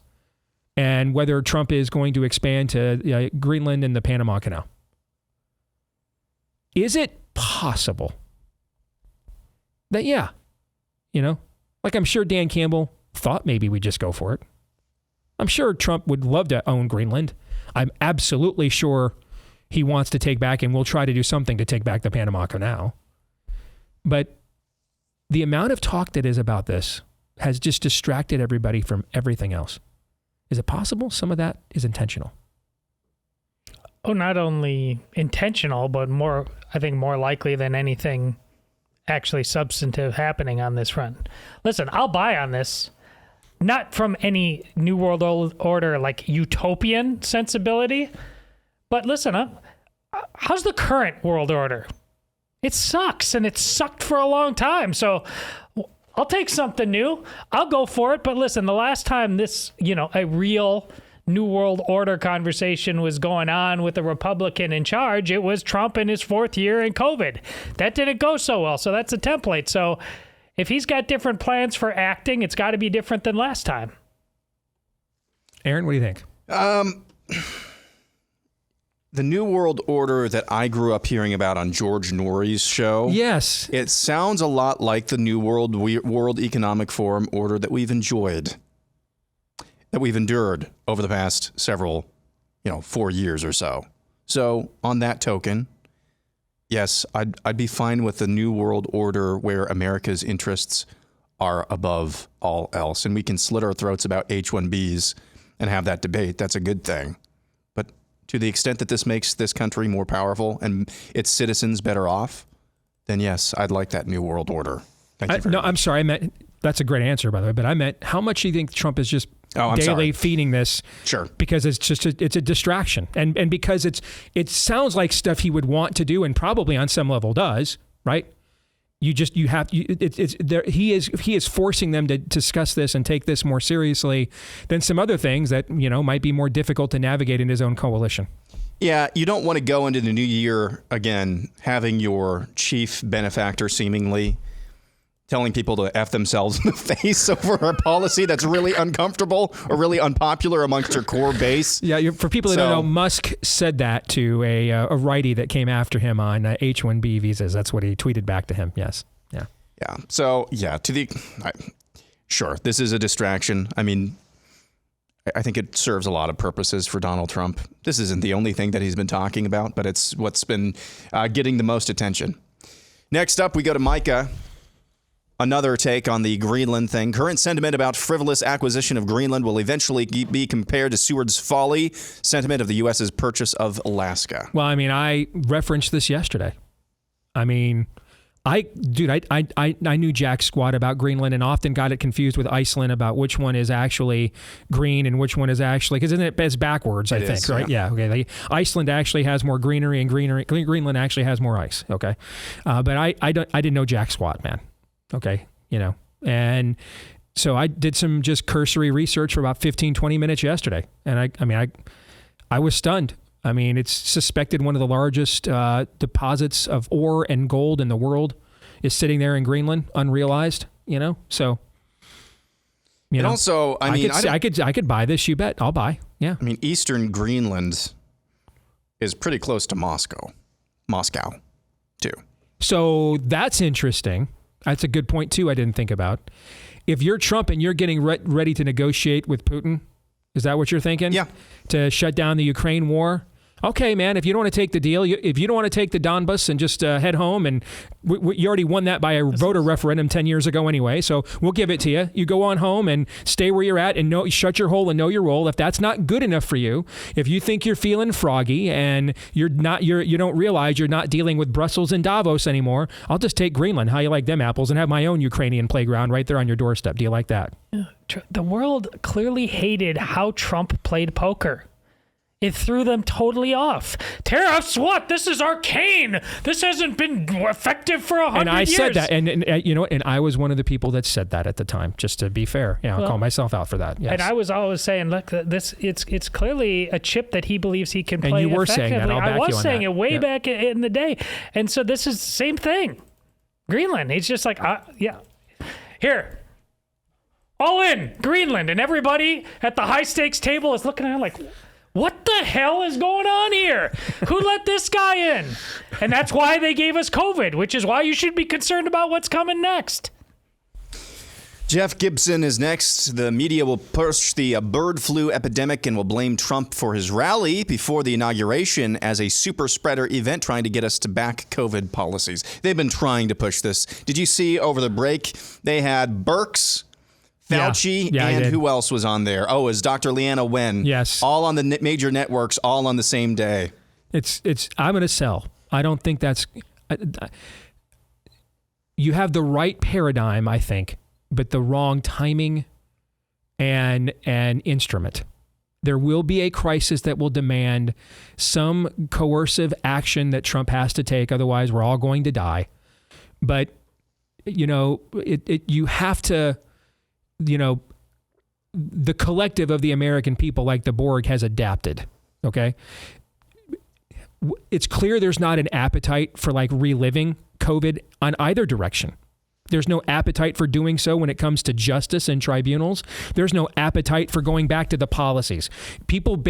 and whether Trump is going to expand to Greenland and the Panama Canal. Is it possible that, like I'm sure Dan Campbell thought maybe we'd just go for it. I'm sure Trump would love to own Greenland. I'm absolutely sure he wants to take back and will try to do something to take back the Panama Canal. But the amount of talk that is about this has just distracted everybody from everything else. Is it possible some of that is intentional? Oh, not only intentional, but I think more likely than anything actually substantive happening on this front. Listen, I'll buy on this, not from any New World Order, like utopian sensibility, but listen, how's the current world order? It sucks, and it sucked for a long time. So I'll take something new. I'll go for it. But listen, the last time this, a real New World Order conversation was going on with a Republican in charge, it was Trump in his 4th year in COVID. That didn't go so well. So that's a template. So if he's got different plans for acting, it's got to be different than last time. Aaron, what do you think? The New World Order that I grew up hearing about on George Norrie's show. Yes. It sounds a lot like the New World Economic Forum order that we've enjoyed, that we've endured over the past several, 4 years or so. So on that token, yes, I'd be fine with the New World Order where America's interests are above all else. And we can slit our throats about H-1Bs and have that debate. That's a good thing. But to the extent that this makes this country more powerful and its citizens better off, then yes, I'd like that New World Order. Thank you very much. I'm sorry. I meant, that's a great answer, by the way, but I meant how much do you think Trump is just daily feeding this? Sure. Because it's a distraction. And because it sounds like stuff he would want to do and probably on some level does, right? He is forcing them to discuss this and take this more seriously than some other things that, might be more difficult to navigate in his own coalition. Yeah, you don't want to go into the new year, again, having your chief benefactor seemingly telling people to F themselves in the face over a policy that's really uncomfortable or really unpopular amongst your core base. Yeah, for people that don't know, Musk said that to a righty that came after him on H-1B visas. That's what he tweeted back to him. Yes. Yeah. Yeah. So, yeah, sure, this is a distraction. I mean, I think it serves a lot of purposes for Donald Trump. This isn't the only thing that he's been talking about, but it's what's been getting the most attention. Next up, we go to Micah. Another take on the Greenland thing. Current sentiment about frivolous acquisition of Greenland will eventually be compared to Seward's folly sentiment of the U.S.'s purchase of Alaska. Well, I mean, I referenced this yesterday. I mean, I knew jack squat about Greenland and often got it confused with Iceland about which one is actually green and which one is actually, because isn't it backwards, I think, right? Yeah. Okay. Iceland actually has more greenery and Greenland actually has more ice. Okay. But I didn't know jack squat, man. Okay. And so I did some just cursory research for about 15, 20 minutes yesterday. And I was stunned. I mean, it's suspected one of the largest deposits of ore and gold in the world is sitting there in Greenland, unrealized, so. And also, I could buy this. You bet. I'll buy. Yeah. I mean, Eastern Greenland is pretty close to Moscow too. So that's interesting. That's a good point, too, I didn't think about. If you're Trump and you're getting ready to negotiate with Putin, is that what you're thinking? Yeah. To shut down the Ukraine war? Okay, man, if you don't want to take the deal, if you don't want to take the Donbas and just head home, and you already won that by a voter referendum 10 years ago anyway, so we'll give it to you. You go on home and stay where you're at and shut your hole and know your role. If that's not good enough for you, if you think you're feeling froggy and you don't realize you're not dealing with Brussels and Davos anymore, I'll just take Greenland. How you like them apples? And have my own Ukrainian playground right there on your doorstep. Do you like that? The world clearly hated how Trump played poker. It threw them totally off. Tariffs? What? This is arcane. This hasn't been effective for 100 years. And I said that, and I was one of the people that said that at the time. Just to be fair, I'll call myself out for that. Yes. And I was always saying, look, it's clearly a chip that he believes he can play. And you were effectively. saying that. I'll back you on that. I was saying it way back in the day, and so this is the same thing. Greenland. It's just like, here. All in Greenland, and everybody at the high stakes table is looking at him like, what the hell is going on here? Who let this guy in? And that's why they gave us COVID, which is why you should be concerned about what's coming next. Jeff Gibson is next. The media will push the bird flu epidemic and will blame Trump for his rally before the inauguration as a super spreader event trying to get us to back COVID policies. They've been trying to push this. Did you see over the break they had Birx Fauci, and who else was on there? Oh, it was Dr. Leanna Wen. Yes. All on the major networks, all on the same day. I'm going to sell. I don't think that's... You have the right paradigm, I think, but the wrong timing and instrument. There will be a crisis that will demand some coercive action that Trump has to take. Otherwise, we're all going to die. But, you have to, the collective of the American people, like the Borg, has adapted. Okay. It's clear there's not an appetite for reliving COVID on either direction. There's no appetite for doing so when it comes to justice and tribunals. There's no appetite for going back to the policies. People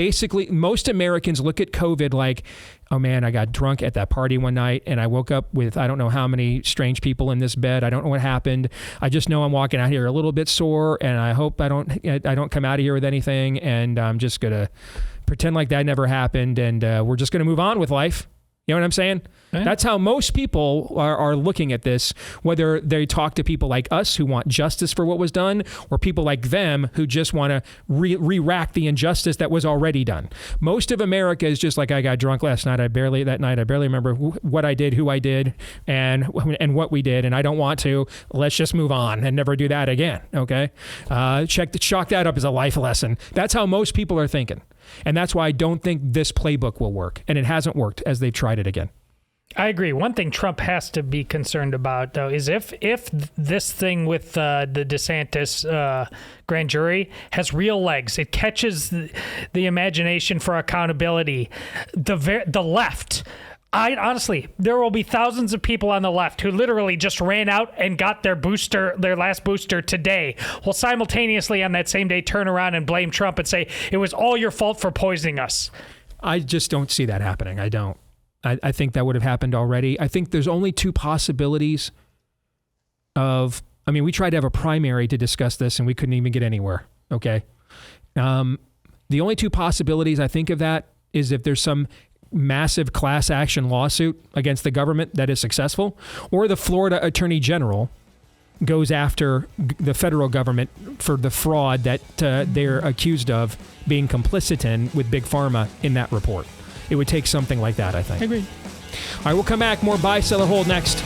most Americans look at COVID like, oh man, I got drunk at that party one night and I woke up with I don't know how many strange people in this bed. I don't know what happened. I just know I'm walking out here a little bit sore, and I hope I don't come out of here with anything, and I'm just going to pretend like that never happened, and we're just going to move on with life. You know what I'm saying? Yeah. That's how most people are looking at this, whether they talk to people like us who want justice for what was done, or people like them who just want to re-rack the injustice that was already done. Most of America is just like, I got drunk last night. I barely remember what I did, who I did, and what we did, and I don't want to. Let's just move on and never do that again, okay? Chalk that up as a life lesson. That's how most people are thinking. And that's why I don't think this playbook will work. And it hasn't worked as they've tried it again. I agree. One thing Trump has to be concerned about, though, is if this thing with the DeSantis grand jury has real legs, it catches the imagination for accountability, the left. Honestly, there will be thousands of people on the left who literally just ran out and got their last booster today, will simultaneously on that same day turn around and blame Trump and say, it was all your fault for poisoning us. I just don't see that happening. I don't. I think that would have happened already. I think there's only two possibilities we tried to have a primary to discuss this and we couldn't even get anywhere. Okay. The only two possibilities I think of that is if there's some massive class action lawsuit against the government that is successful, or the Florida Attorney General goes after the federal government for the fraud that they're accused of being complicit in with Big Pharma in that report. It would take something like that, I think. Agreed. All right, we'll come back. More Buy, Sell, or Hold next.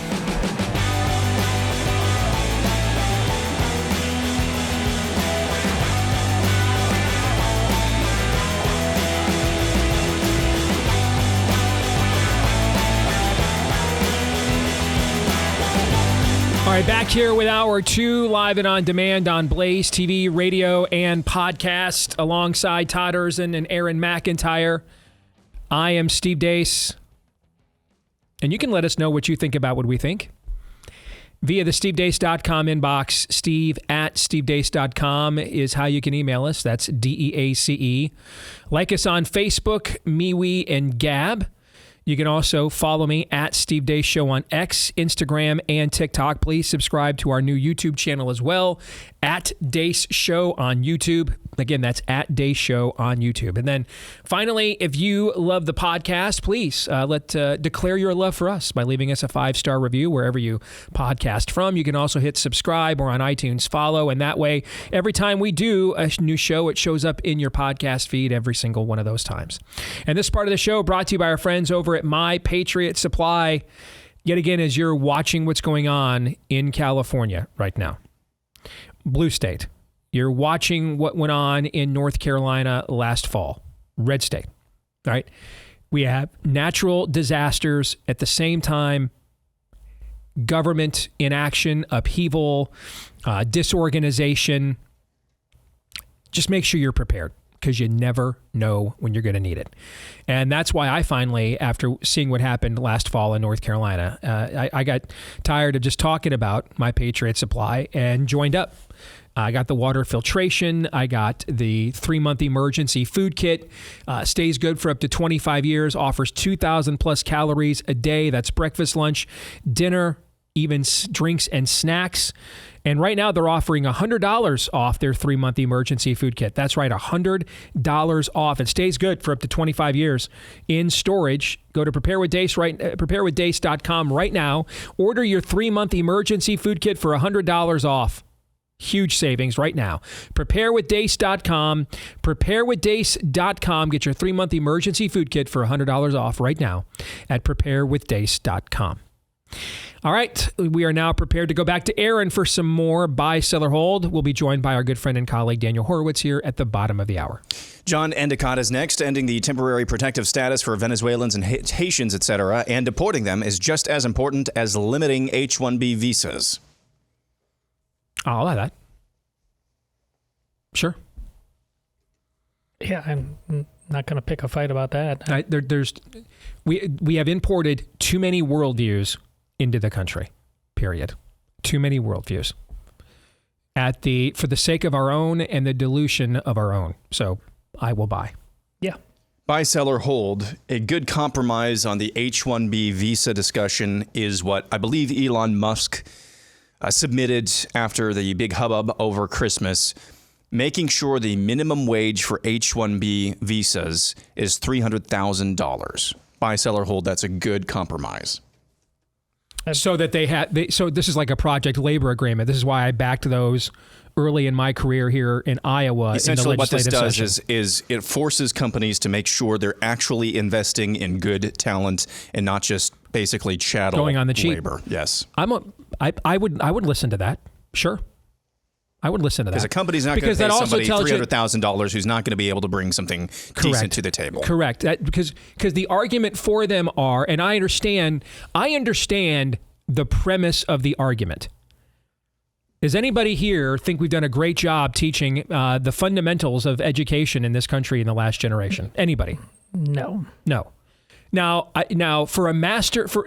All right, back here with Hour 2, live and on demand on Blaze TV, radio, and podcast, alongside Todd Erzin and Aaron McIntyre. I am Steve Deace, and you can let us know what you think about what we think via the stevedeace.com inbox. steve@stevedeace.com is how you can email us. That's DEACE. Like us on Facebook, MeWe, and Gab. You can also follow me at Steve Deace Show on X, Instagram, and TikTok. Please subscribe to our new YouTube channel as well, at Deace Show on YouTube. Again, that's at Deace Show on YouTube. And then finally, if you love the podcast, please declare your love for us by leaving us a 5-star review wherever you podcast from. You can also hit subscribe or on iTunes follow. And that way, every time we do a new show, it shows up in your podcast feed every single one of those times. And this part of the show brought to you by our friends over at My Patriot Supply. Yet again, as you're watching what's going on in California right now, blue state. You're watching what went on in North Carolina last fall, red state, all right? We have natural disasters at the same time, government inaction, upheaval, disorganization. Just make sure you're prepared, because you never know when you're going to need it. And that's why I finally, after seeing what happened last fall in North Carolina, I got tired of just talking about My Patriot Supply and joined up. I got the water filtration. I got the 3-month emergency food kit. Stays good for up to 25 years. Offers 2,000 plus calories a day. That's breakfast, lunch, dinner, even drinks and snacks. And right now they're offering $100 off their 3-month emergency food kit. That's right, $100 off. It stays good for up to 25 years in storage. Go to preparewithdeace.com right now. Order your 3-month emergency food kit for $100 off. Huge savings right now. Preparewithdace.com. Preparewithdace.com. Get your 3-month emergency food kit for $100 off right now at preparewithdace.com. All right, we are now prepared to go back to Aaron for some more Buy, Sell, or Hold. We'll be joined by our good friend and colleague Daniel Horowitz here at the bottom of the hour. John Endicott is next. Ending the temporary protective status for Venezuelans and Haitians, etc., and deporting them is just as important as limiting H-1B visas. I'll allow that. Sure. Yeah, I'm not going to pick a fight about that. We have imported too many worldviews into the country. Period. Too many worldviews. For the sake of our own and the dilution of our own. So I will buy. Yeah. Buy, sell, or hold. A good compromise on the H-1B visa discussion is what I believe Elon Musk submitted after the big hubbub over Christmas, making sure the minimum wage for H-1B visas is $300,000. Buy, sell, or hold. That's a good compromise. So that so this is like a project labor agreement. This is why I backed those early in my career here in Iowa. Essentially, what this does session. is it forces companies to make sure they're actually investing in good talent and not just basically chattel going on the cheap labor. Yes, I would listen to that. Sure, I would listen to that because a company's not going to pay somebody $300,000 who's not going to be able to bring something decent to the table. Correct. Because the argument for them are, and I understand the premise of the argument. Does anybody here think we've done a great job teaching the fundamentals of education in this country in the last generation? Anybody? No. Now, for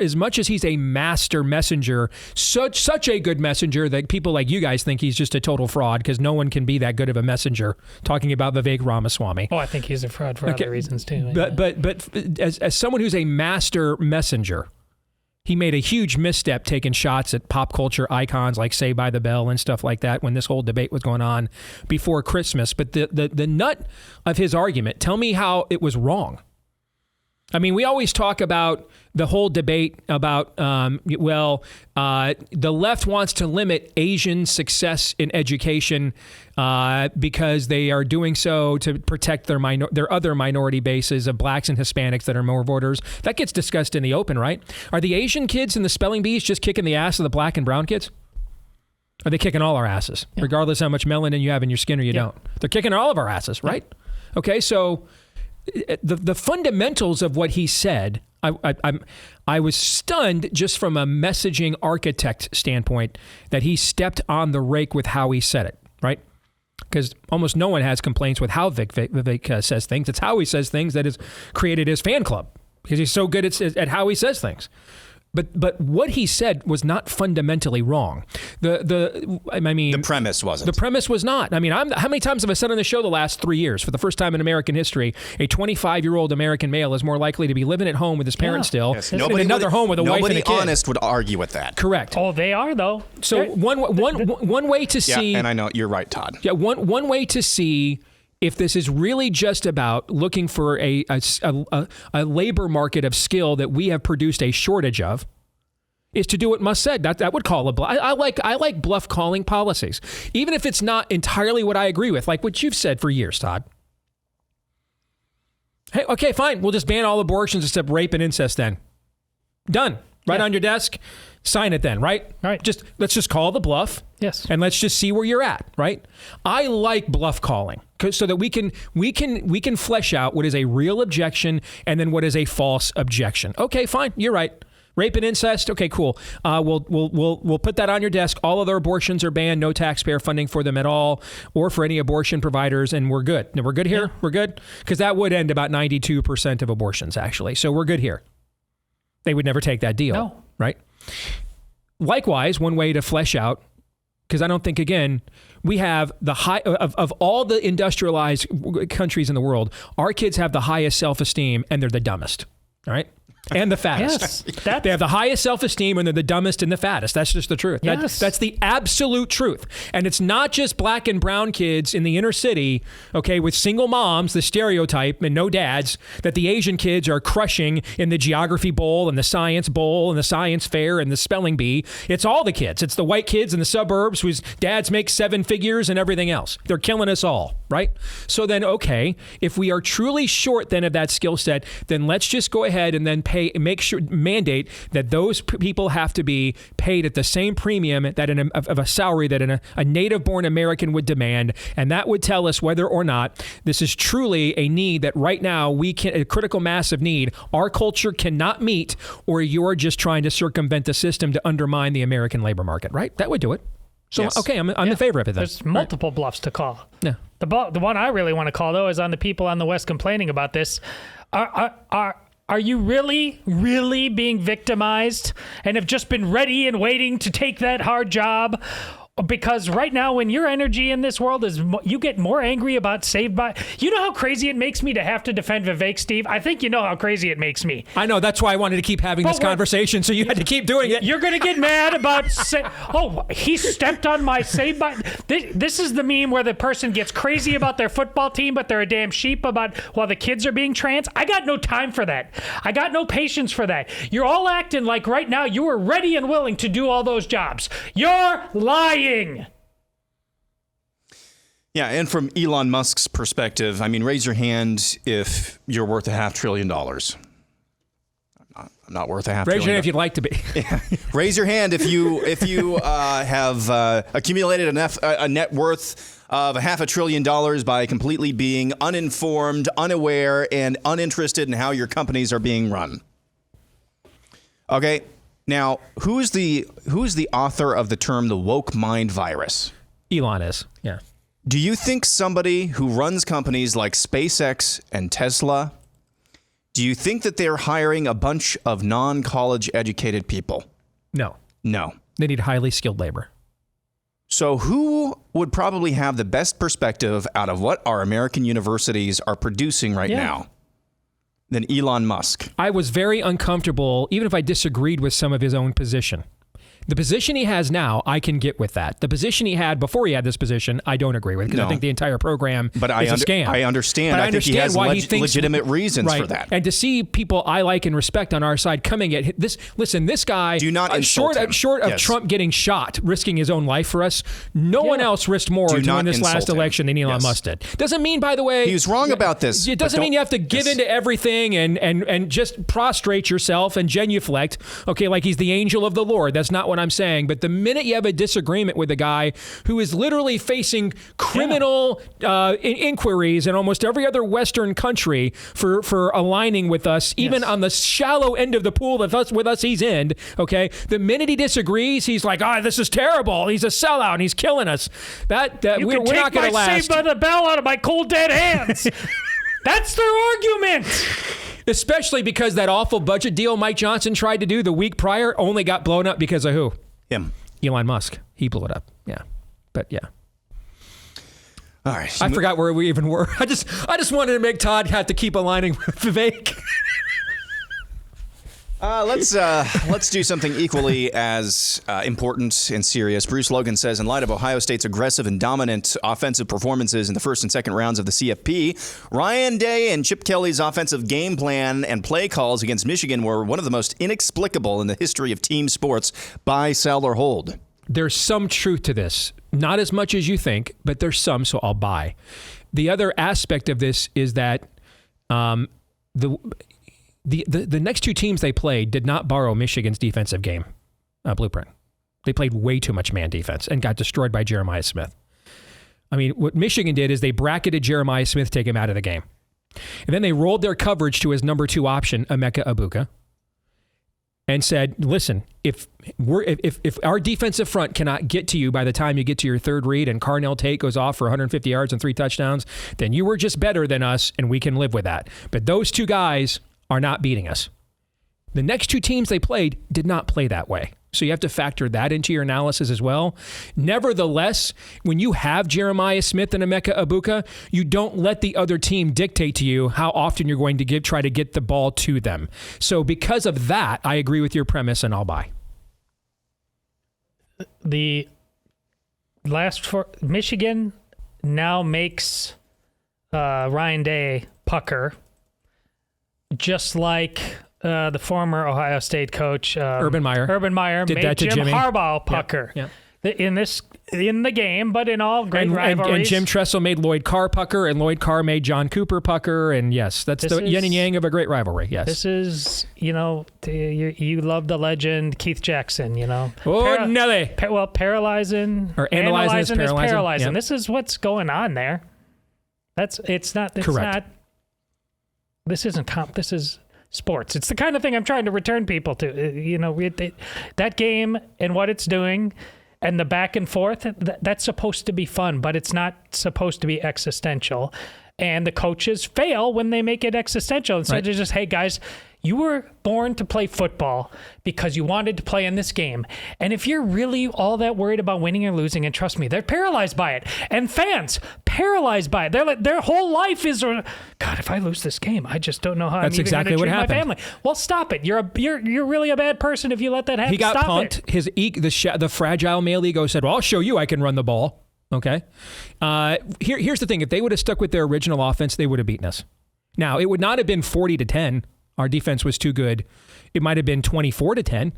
as much as he's a master messenger, such a good messenger that people like you guys think he's just a total fraud because no one can be that good of a messenger. Talking about Vivek Ramaswamy. Oh, I think he's a fraud for other reasons too. But as someone who's a master messenger, he made a huge misstep taking shots at pop culture icons like Saved by the Bell and stuff like that when this whole debate was going on before Christmas. But the nut of his argument, tell me how it was wrong. I mean, we always talk about the whole debate about, the left wants to limit Asian success in education because they are doing so to protect their other minority bases of blacks and Hispanics that are more voters. That gets discussed in the open, right? Are the Asian kids in the spelling bees just kicking the ass of the black and brown kids? Are they kicking all our asses, regardless how much melanin you have in your skin or you don't? They're kicking all of our asses, right? Okay, so the fundamentals of what he said, I was stunned just from a messaging architect standpoint that he stepped on the rake with how he said it, right? Because almost no one has complaints with how Vivek says things. It's how he says things that has created his fan club because he's so good at how he says things. But what he said was not fundamentally wrong. The premise wasn't. The premise was not. I mean, how many times have I said on the show the last 3 years, for the first time in American history, a 25-year-old American male is more likely to be living at home with his parents still, in another home with a wife and a kid. Nobody honest would argue with that. Correct. Oh, they are though. So one way to see. Yeah, and I know you're right, Todd. Yeah, one way to see if this is really just about looking for a labor market of skill that we have produced a shortage of, is to do what Musk said. That would call a bluff. I like bluff calling policies, even if it's not entirely what I agree with, like what you've said for years, Todd. Hey, okay, fine. We'll just ban all abortions except rape and incest then. Done. Right on your desk. Sign it then, right? All right. Let's just call the bluff. Yes. And let's just see where you're at, right? I like bluff calling so that we can flesh out what is a real objection and then what is a false objection. Okay, fine. You're right. Rape and incest. Okay, cool. We'll put that on your desk. All other abortions are banned. No taxpayer funding for them at all, or for any abortion providers, and we're good. We're good here. Yeah. We're good because that would end about 92% of abortions, actually. So we're good here. They would never take that deal. No. Right? Likewise, one way to flesh out, because I don't think, again, we have the high of all the industrialized countries in the world, our kids have the highest self-esteem and they're the dumbest. All right? and the fattest. Yes, they have the highest self-esteem and they're the dumbest and the fattest. That's just the truth. Yes. That's the absolute truth. And it's not just black and brown kids in the inner city, okay, with single moms, the stereotype, and no dads, that the Asian kids are crushing in the geography bowl and the science bowl and the science fair and the spelling bee. It's all the kids. It's the white kids in the suburbs whose dads make 7 figures and everything else. They're killing us all, right? So then, okay, if we are truly short then of that skill set, then let's just go ahead and then mandate that those people have to be paid at the same premium that of a salary that a native-born American would demand, and that would tell us whether or not this is truly a need that right now a critical mass of need our culture cannot meet, or you're just trying to circumvent the system to undermine the American labor market, right? That would do it. So, yes. Okay, I'm in favor of it then. There's multiple bluffs to call. Yeah. The one I really want to call, though, is on the people on the West complaining about this. Are you really, really being victimized and have just been ready and waiting to take that hard job? Because right now, when your energy in this world is, you get more angry about Saved by... You know how crazy it makes me to have to defend Vivek, Steve? I think you know how crazy it makes me. I know. That's why I wanted to keep having this conversation, so you had to keep doing it. You're going to get mad about... he stepped on my Saved by... This is the meme where the person gets crazy about their football team, but they're a damn sheep about while the kids are being trans. I got no time for that. I got no patience for that. You're all acting like right now you are ready and willing to do all those jobs. You're lying. Yeah, and from Elon Musk's perspective, I mean, raise your hand if you're worth $500 billion. I'm not worth $500 billion. Raise your hand if you'd like to be. Yeah. Raise your hand if you have accumulated a net worth of $500 billion by completely being uninformed, unaware, and uninterested in how your companies are being run. Okay. Now, who's the author of the term the woke mind virus? Elon is, yeah. Do you think somebody who runs companies like SpaceX and Tesla, do you think that they're hiring a bunch of non-college educated people? No. No. They need highly skilled labor. So who would probably have the best perspective out of what our American universities are producing right now than Elon Musk? I was very uncomfortable, even if I disagreed with some of his own position. The position he has now, I can get with that. The position he had before he had this position, I don't agree with, because I think the entire program is a scam. I understand. But I think he has why he thinks legitimate reasons for that. And to see people I like and respect on our side coming at this, listen, this guy, do not insult him. Short of Trump getting shot, risking his own life for us, no one else risked more to win this last election than Elon Musk did. Doesn't mean, by the way, he was wrong about this. It doesn't mean you have to give into everything and just prostrate yourself and genuflect, okay, like he's the angel of the Lord. That's not what I'm saying. But the minute you have a disagreement with a guy who is literally facing criminal inquiries in almost every other Western country for aligning with us, even on the shallow end of the pool with us he's in, okay, the minute he disagrees, he's like, this is terrible. He's a sellout and he's killing us. We're not going to last. Saved by the Bell out of my cold dead hands. That's their argument. Especially because that awful budget deal Mike Johnson tried to do the week prior only got blown up because of who? Him. Elon Musk. He blew it up. Yeah. But yeah. All right. I forgot where we even were. I just wanted to make Todd have to keep aligning with Vivek. Let's do something equally as important and serious. Bruce Logan says, in light of Ohio State's aggressive and dominant offensive performances in the first and second rounds of the CFP, Ryan Day and Chip Kelly's offensive game plan and play calls against Michigan were one of the most inexplicable in the history of team sports. Buy, sell, or hold. There's some truth to this. Not as much as you think, but there's some, so I'll buy. The other aspect of this is that the next two teams they played did not borrow Michigan's defensive game blueprint. They played way too much man defense and got destroyed by Jeremiah Smith. I mean, what Michigan did is they bracketed Jeremiah Smith, take him out of the game. And then they rolled their coverage to his number 2 option, Emeka Egbuka, and said, listen, if our defensive front cannot get to you by the time you get to your third read and Carnell Tate goes off for 150 yards and 3 touchdowns, then you were just better than us and we can live with that. But those two guys are not beating us. The next two teams they played did not play that way. So you have to factor that into your analysis as well. Nevertheless, when you have Jeremiah Smith and Emeka Egbuka, you don't let the other team dictate to you how often you're going to try to get the ball to them. So because of that, I agree with your premise and I'll buy. The last four, Michigan now makes Ryan Day pucker, just like the former Ohio State coach Urban Meyer did made that to Jim Jimmy Harbaugh pucker. Yep. In the game, but in all great rivalries. And Jim Tressel made Lloyd Carr pucker, and Lloyd Carr made John Cooper pucker, and yes, that's the yin and yang of a great rivalry. Yes, this is you love the legend Keith Jackson. Oh, Nelly. Paralyzing or analyzing is paralyzing. Yep. This is what's going on there. It's not. This isn't comp. This is sports. It's the kind of thing I'm trying to return people to. That game and what it's doing. And the back and forth, that's supposed to be fun, but it's not supposed to be existential. And the coaches fail when they make it existential. Instead of just, hey, guys, you were born to play football because you wanted to play in this game. And if you're really all that worried about winning or losing, and trust me, they're paralyzed by it. And fans, paralyzed by it. Their whole life is, God, if I lose this game, I just don't know how I'm even going to treat my family. Well, stop it. You're really a bad person if you let that happen. He got punked. The fragile male ego said, well, I'll show you I can run the ball. Okay. Here's the thing. If they would have stuck with their original offense, they would have beaten us. Now, it would not have been 40-10. Our defense was too good. It might have been 24-10.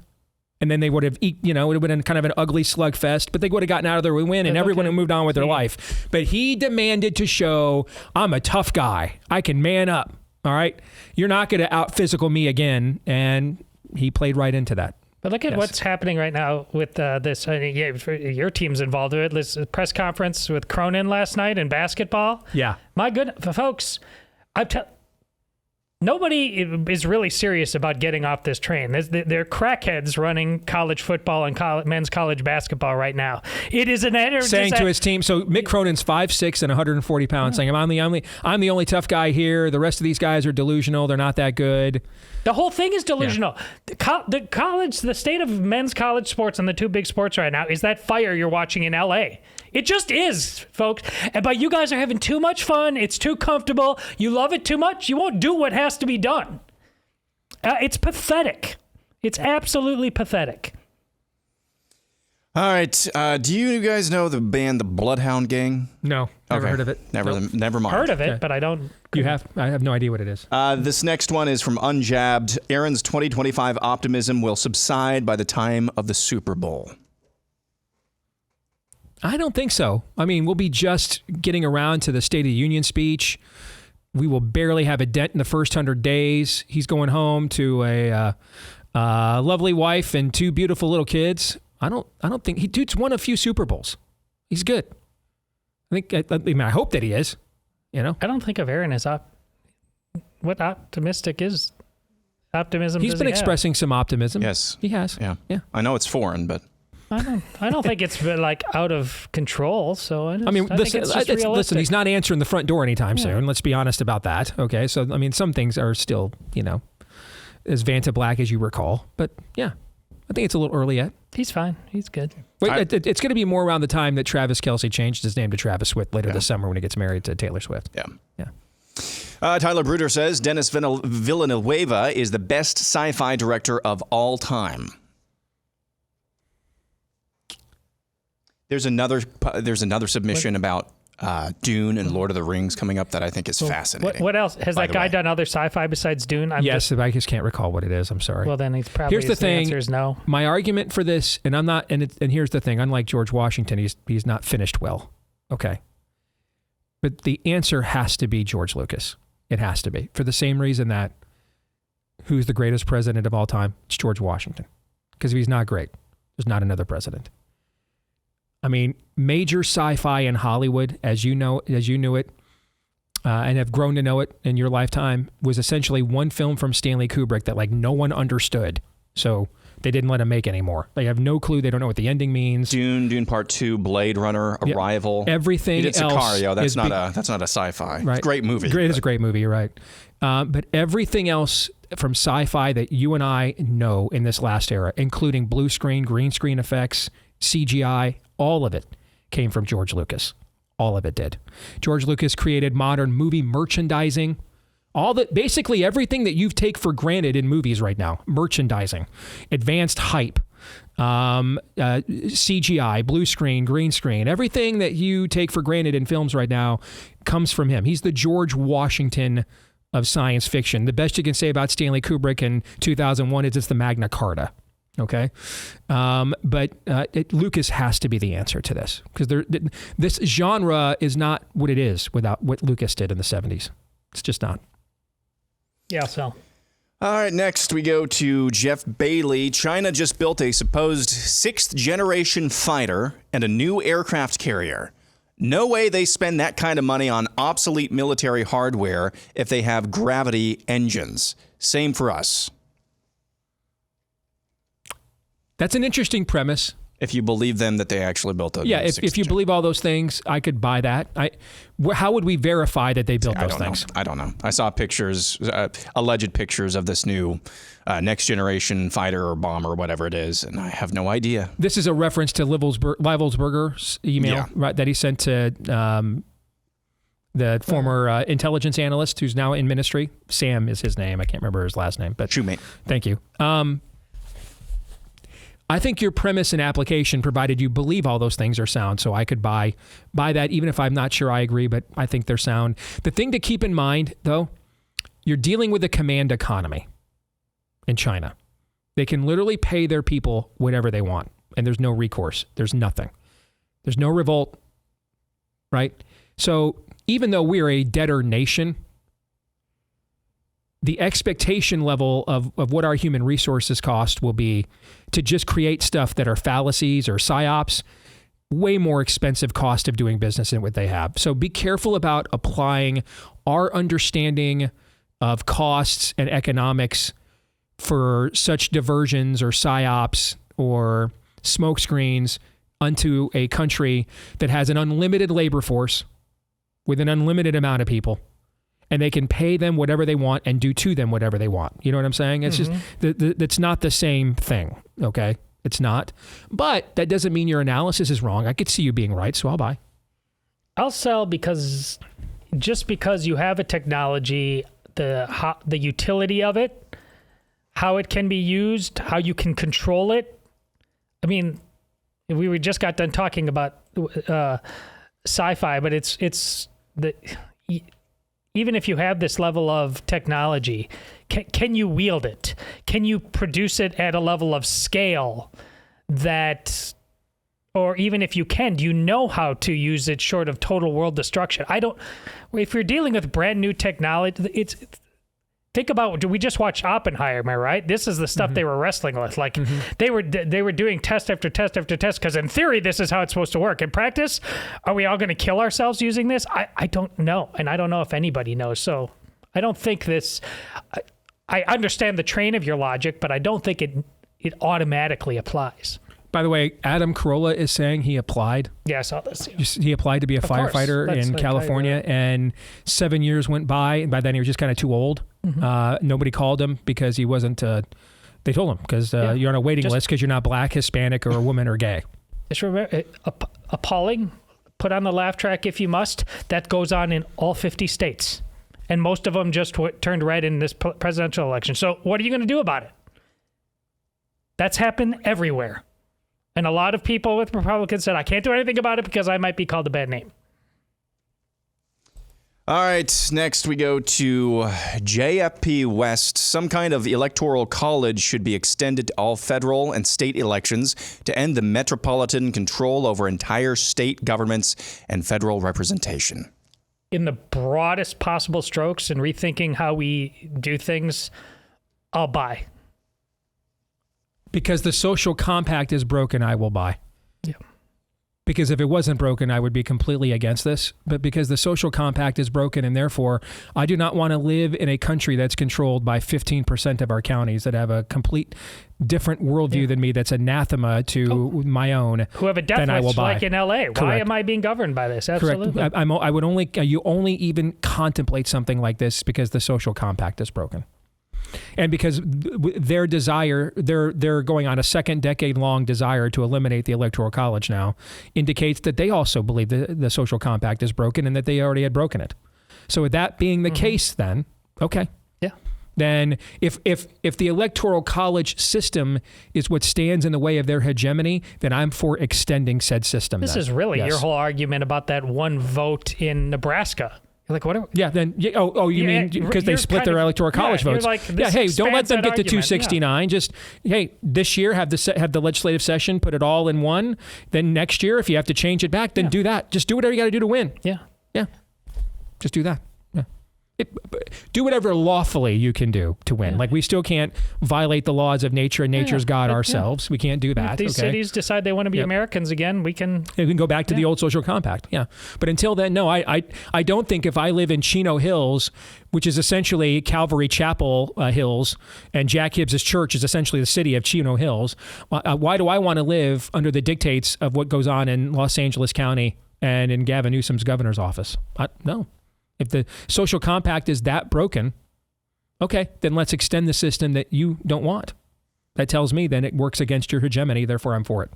And then they would have, it would have been kind of an ugly slugfest, but they would have gotten out of there with a win and everyone would have moved on with their life. But he demanded to show, I'm a tough guy. I can man up. All right. You're not going to out physical me again. And he played right into that. But look at what's happening right now with this. Your team's involved with it. This press conference with Cronin last night in basketball. Yeah. My goodness, folks, nobody is really serious about getting off this train. They're crackheads running college football and men's college basketball right now. It is an saying to his team. So Mick Cronin's 5'6" and 140 pounds, saying, "I'm the only tough guy here. The rest of these guys are delusional. They're not that good." The whole thing is delusional. Yeah. The state of men's college sports and the two big sports right now is that fire you're watching in L.A. It just is, folks. But you guys are having too much fun. It's too comfortable. You love it too much. You won't do what has to be done. It's pathetic. It's absolutely pathetic. All right. Do you guys know the band The Bloodhound Gang? No. Never heard of it. Never mind. Heard of it, but I don't. You have? I have no idea what it is. This next one is from Unjabbed. Aaron's 2025 optimism will subside by the time of the Super Bowl. I don't think so. I mean, we'll be just getting around to the State of the Union speech. We will barely have a dent in the first 100 days. He's going home to a lovely wife and two beautiful little kids. I don't think dude's won a few Super Bowls. He's good. I hope that he is. I don't think of Aaron as what optimistic is. Optimism. He's been expressing some optimism. Yes, he has. Yeah. I know it's foreign, but I don't think it's been out of control. So I think it's just realistic. Listen, he's not answering the front door anytime soon. Let's be honest about that. Okay, so some things are still as Vanta Black as you recall, but yeah, I think it's a little early yet. He's fine. He's good. Wait, it's going to be more around the time that Travis Kelce changed his name to Travis Swift later this summer when he gets married to Taylor Swift. Yeah. Tyler Bruder says Dennis Villanueva is the best sci-fi director of all time. There's another submission about Dune and Lord of the Rings coming up that I think is fascinating. What else? Has that guy done other sci-fi besides Dune? I just can't recall what it is. I'm sorry. Well, then he's probably here's the thing. Answer is no. My argument for this, and I'm not, and here's the thing. Unlike George Washington, he's not finished well. Okay. But the answer has to be George Lucas. It has to be, for the same reason that who's the greatest president of all time? It's George Washington. Because if he's not great, there's not another president. I mean, major sci-fi in Hollywood, as you knew it, and have grown to know it in your lifetime, was essentially one film from Stanley Kubrick that no one understood. So they didn't let him make anymore. They have no clue. They don't know what the ending means. Dune Part 2, Blade Runner, Arrival. Everything he did else. Sicario. That's not a sci-fi. Right. It's a great movie. It's a great movie. You're right. But everything else from sci-fi that you and I know in this last era, including blue screen, green screen effects, CGI, all of it came from George Lucas. All of it did. George Lucas created modern movie merchandising. Basically everything that you take for granted in movies right now, merchandising, advanced hype, CGI, blue screen, green screen, everything that you take for granted in films right now comes from him. He's the George Washington of science fiction. The best you can say about Stanley Kubrick in 2001 is it's the Magna Carta. Okay. But Lucas has to be the answer to this, because this genre is not what it is without what Lucas did in the 70s. It's just not. Yeah, so. All right, next we go to Jeff Bailey. China just built a supposed 6th-generation fighter and a new aircraft carrier. No way they spend that kind of money on obsolete military hardware if they have gravity engines. Same for us. That's an interesting premise. If you believe them that they actually built a if you believe all those things, I could buy that. How would we verify that they built those things? I don't know. I saw pictures, alleged pictures of this new next generation fighter or bomber or whatever it is, and I have no idea. This is a reference to Livelsberger's email, right, that he sent to the former intelligence analyst who's now in ministry. Sam is his name. I can't remember his last name, but Shoemate. Thank you. I think your premise and application, provided you believe all those things, are sound. So I could buy that, even if I'm not sure I agree, but I think they're sound. The thing to keep in mind, though, you're dealing with a command economy in China. They can literally pay their people whatever they want, and there's no recourse. There's nothing. There's no revolt, right? So even though we're a debtor nation, the expectation level of what our human resources cost will be to just create stuff that are fallacies or psyops, way more expensive cost of doing business than what they have. So be careful about applying our understanding of costs and economics for such diversions or psyops or smokescreens unto a country that has an unlimited labor force with an unlimited amount of people. And they can pay them whatever they want and do to them whatever they want. You know what I'm saying? It's just, that's not the same thing, okay? It's not. But that doesn't mean your analysis is wrong. I could see you being right, so I'll buy. I'll sell because you have a technology, the utility of it, how it can be used, how you can control it. I mean, we just got done talking about sci-fi, but it's the... Even if you have this level of technology, can you wield it? Can you produce it at a level of scale that, or even if you can, do you know how to use it short of total world destruction? If you're dealing with brand new technology, think about, we just watched Oppenheimer, right? This is the stuff they were wrestling with. Like they were doing test after test after test, because in theory, this is how it's supposed to work. In practice, are we all going to kill ourselves using this? I don't know. And I don't know if anybody knows. So I don't think this, I understand the train of your logic, but I don't think it automatically applies. By the way, Adam Carolla is saying he applied. Yeah, I saw this. Yeah. He applied to be a firefighter in California, and 7 years went by, and by then he was just kind of too old. Nobody called him because he wasn't. They told him because you're on a waiting list because you're not black, Hispanic, or a woman or gay. Just remember, appalling. Put on the laugh track if you must. That goes on in all 50 states, and most of them just turned red in this presidential election. So what are you going to do about it? That's happened everywhere. And a lot of people with Republicans said, I can't do anything about it because I might be called a bad name. All right, next we go to JFP West. Some kind of electoral college should be extended to all federal and state elections to end the metropolitan control over entire state governments and federal representation. In the broadest possible strokes and rethinking how we do things, I'll buy. Because the social compact is broken, I will buy. Yeah. Because if it wasn't broken, I would be completely against this. But because the social compact is broken, and therefore I do not want to live in a country that's controlled by 15% of our counties that have a complete different worldview than me, that's anathema to my own. Who have a death wish like in LA. Correct. Why am I being governed by this? Absolutely. Correct. I would only, you only even contemplate something like this because the social compact is broken. And because their desire, they're going on a second decade-long desire to eliminate the Electoral College now, indicates that they also believe the social compact is broken and that they already had broken it. So with that being the case, then, okay. Yeah. Then if the Electoral College system is what stands in the way of their hegemony, then I'm for extending said system. This is really your whole argument about that one vote in Nebraska. You're like, what? You mean because they split their Electoral College votes? Like, hey, don't let them get to argument. 269. Just, hey, this year have the legislative session, put it all in one. Then next year, if you have to change it back, then do that. Just do whatever you got to do to win. Yeah. Yeah. Just do that. Do whatever lawfully you can do to win. Like, we still can't violate the laws of nature and nature's God ourselves. We can't do that. If these cities decide they want to be Americans again, we can go back to the old social compact. Yeah. But until then, no, I don't think if I live in Chino Hills, which is essentially Calvary Chapel Hills, and Jack Hibbs' church is essentially the city of Chino Hills, why do I want to live under the dictates of what goes on in Los Angeles County and in Gavin Newsom's governor's office? No. If the social compact is that broken, okay, then let's extend the system that you don't want. That tells me then it works against your hegemony, therefore I'm for it.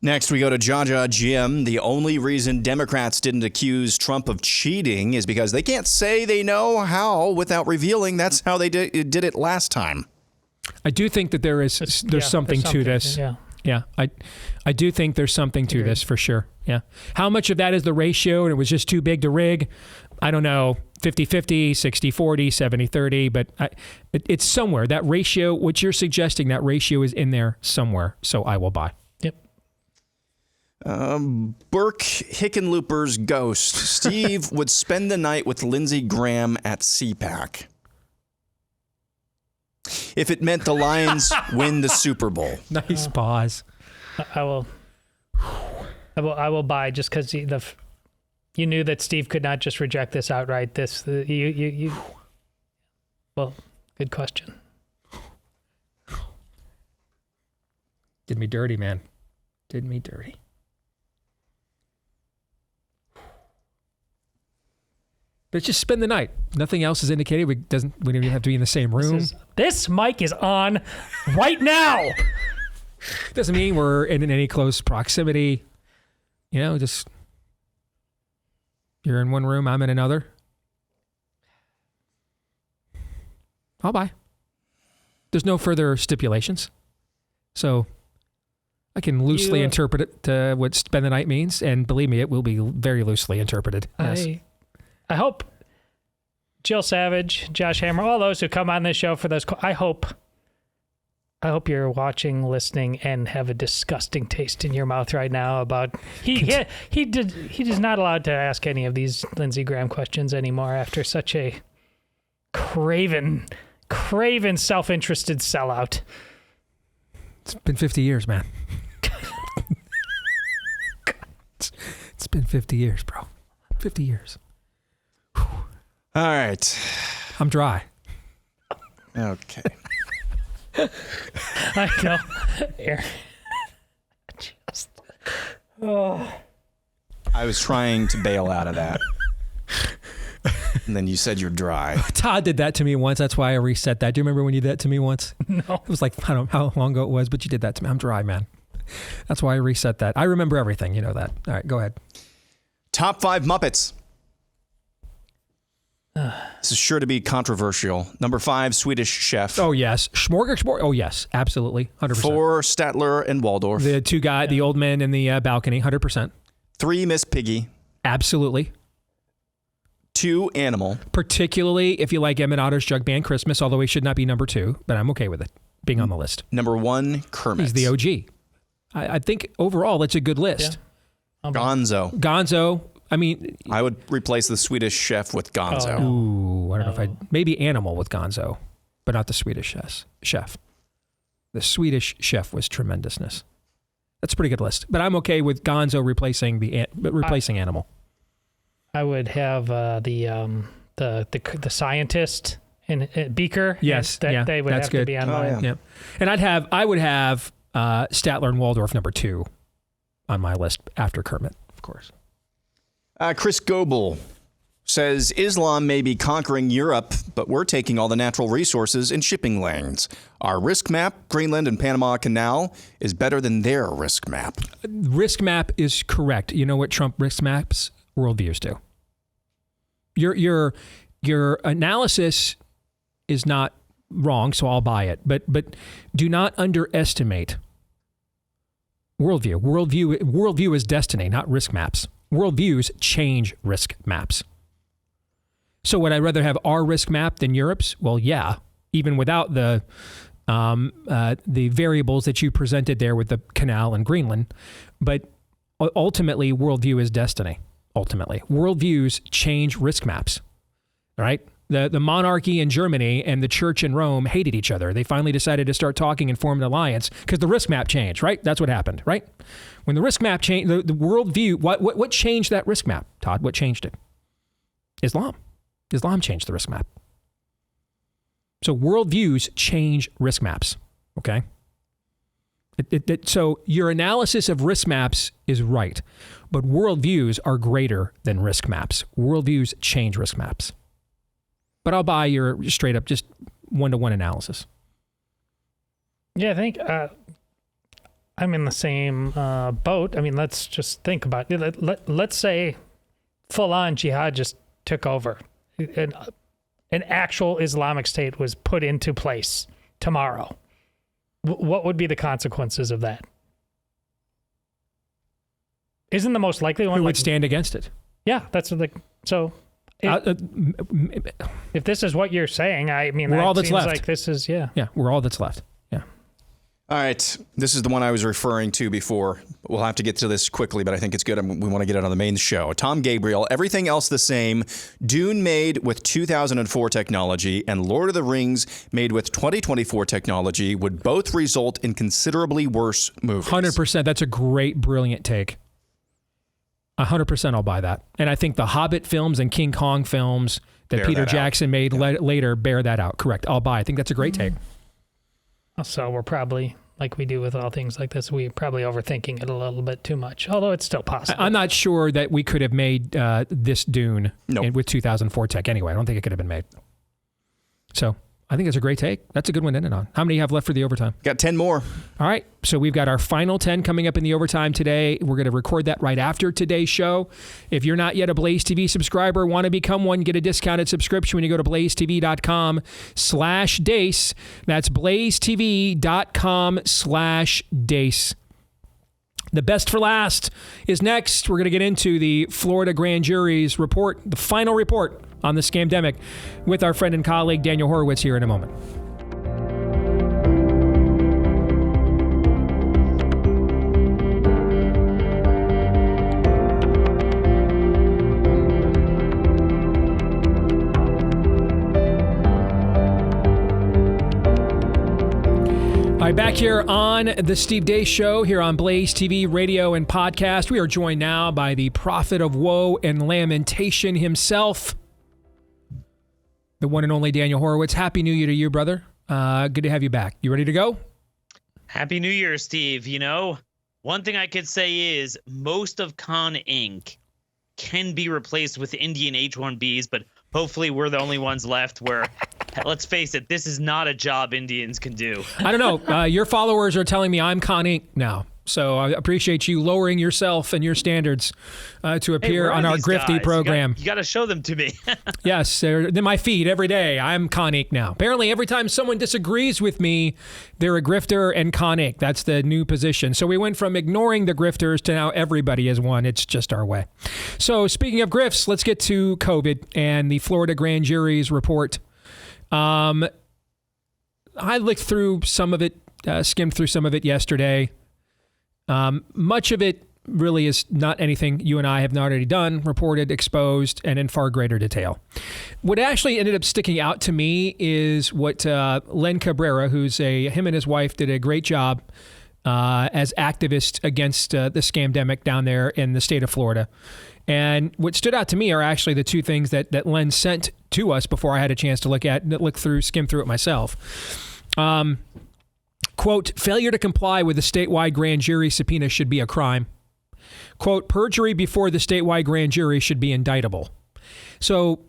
Next, we go to Jaja Jim. The only reason Democrats didn't accuse Trump of cheating is because they can't say they know how without revealing that's how they did it last time. I do think that there's something to this. Yeah, I do think there's something to this for sure. Yeah. How much of that is the ratio and it was just too big to rig? I don't know, 50-50, 60-40, 70-30, but it's somewhere. That ratio, what you're suggesting, that ratio is in there somewhere, so I will buy. Yep. Burke Hickenlooper's ghost. Steve would spend the night with Lindsey Graham at CPAC if it meant the Lions win the Super Bowl. Nice pause. I will buy just because you knew that Steve could not just reject this outright. Well, good question. Did me dirty, man. Did me dirty. But just spend the night. Nothing else is indicated. We don't even have to be in the same room. This mic is on right now. Doesn't mean we're in any close proximity. Just you're in one room, I'm in another. I'll buy. There's no further stipulations. So I can loosely interpret it to what spend the night means. And believe me, it will be very loosely interpreted. Yes. I hope Jill Savage, Josh Hammer, all those who come on this show for those, I hope you're watching, listening, and have a disgusting taste in your mouth right now about he is not allowed to ask any of these Lindsey Graham questions anymore after such a craven, self-interested sellout. It's been 50 years, man. It's been 50 years, bro. 50 years. All right. I'm dry. Okay. I know. I was trying to bail out of that. And then you said you're dry. Todd did that to me once. That's why I reset that. Do you remember when you did that to me once? No. It was like, I don't know how long ago it was, but you did that to me. I'm dry, man. That's why I reset that. I remember everything. You know that. All right, go ahead. Top 5 Muppets. This is sure to be controversial. Number 5, Swedish Chef. Oh, yes. Smorgasbord. Oh, yes. Absolutely. 100%. 4, Statler and Waldorf. The two guys, the old men in the balcony. 100%. 3, Miss Piggy. Absolutely. 2, Animal. Particularly if you like Emmett Otter's Jug Band Christmas, although he should not be number 2, but I'm okay with it being on the list. Number 1, Kermit. He's the OG. I think overall that's a good list. Yeah. Gonzo. I mean, I would replace the Swedish Chef with Gonzo. Ooh, I don't know if maybe Animal with Gonzo, but not the Swedish chef. The Swedish Chef was tremendousness. That's a pretty good list, but I'm okay with Gonzo replacing Animal. I would have the scientist and Beaker. Yes, they would have good. to be on mine. Yeah, and I would have Statler and Waldorf number 2 on my list after Kermit, of course. Chris Goebel, says Islam may be conquering Europe, but we're taking all the natural resources and shipping lanes. Our risk map, Greenland and Panama Canal, is better than their risk map. Risk map is correct. You know what Trump risk maps? Worldviews do. Your analysis is not wrong, so I'll buy it. But do not underestimate worldview. Worldview is destiny, not risk maps. Worldviews change risk maps. So would I rather have our risk map than Europe's? Well, yeah, even without the variables that you presented there with the canal and Greenland. But ultimately, worldview is destiny. Ultimately, worldviews change risk maps. All right. The monarchy in Germany and the church in Rome hated each other. They finally decided to start talking and form an alliance because the risk map changed, right? That's what happened, right? When the risk map changed, the worldview, what changed that risk map, Todd? What changed it? Islam. Islam changed the risk map. So worldviews change risk maps, okay? So your analysis of risk maps is right, but worldviews are greater than risk maps. Worldviews change risk maps. But I'll buy your straight up just one-to-one analysis. Yeah, I think I'm in the same boat. I mean, let's just think about it. Let's say full-on jihad just took over. An actual Islamic State was put into place tomorrow. What would be the consequences of that? Isn't the most likely one who would stand against it? Yeah, that's what so. If this is what you're saying, I mean, we're all that's seems left. Like this is we're all that's left. Yeah. All right. This is the one I was referring to before. We'll have to get to this quickly, but I think it's good. We want to get it on the main show. Tom Gabriel, everything else the same. Dune made with 2004 technology and Lord of the Rings made with 2024 technology would both result in considerably worse movies. 100%. That's a great, brilliant take. 100% I'll buy that. And I think the Hobbit films and King Kong films that Peter Jackson made later bear that out. Correct. I'll buy. I think that's a great take. So we're probably, like we do with all things like this, we're probably overthinking it a little bit too much, although it's still possible. I'm not sure that we could have made this Dune with 2004 tech anyway. I don't think it could have been made. So I think it's a great take. That's a good one to end it on. How many do you have left for the overtime? Got 10 more. All right. So we've got our final 10 coming up in the overtime today. We're going to record that right after today's show. If you're not yet a Blaze TV subscriber, want to become one, get a discounted subscription when you go to blazetv.com/Deace. That's blazetv.com/Deace. The best for last is next. We're going to get into the Florida grand jury's report, the final report on the scamdemic, with our friend and colleague Daniel Horowitz here in a moment. All right, back here on the Steve Deace Show, here on Blaze TV, radio, and podcast. We are joined now by the prophet of woe and lamentation himself, the one and only Daniel Horowitz. Happy New Year to you, brother. Good to have you back. You ready to go? Happy New Year, Steve. You know, one thing I could say is most of Con Inc. can be replaced with Indian H-1Bs, but hopefully we're the only ones left where, let's face it, this is not a job Indians can do. I don't know. Your followers are telling me I'm Con Inc. now. So I appreciate you lowering yourself and your standards to appear on our Grifty guys? program. You got to show them to me. Yes, they're in my feed every day. I'm Con Inc. now. Apparently, every time someone disagrees with me, they're a grifter and Con Inc. That's the new position. So we went from ignoring the grifters to now everybody is one. It's just our way. So speaking of grifts, let's get to COVID and the Florida grand jury's report. I looked through some of it, skimmed through some of it yesterday. Much of it really is not anything you and I have not already done, reported, exposed, and in far greater detail. What actually ended up sticking out to me is what Len Cabrera, him and his wife did a great job as activists against the scamdemic down there in the state of Florida. And what stood out to me are actually the two things that Len sent to us before I had a chance to skim through it myself. Quote, failure to comply with the statewide grand jury subpoena should be a crime. Quote, perjury before the statewide grand jury should be indictable. So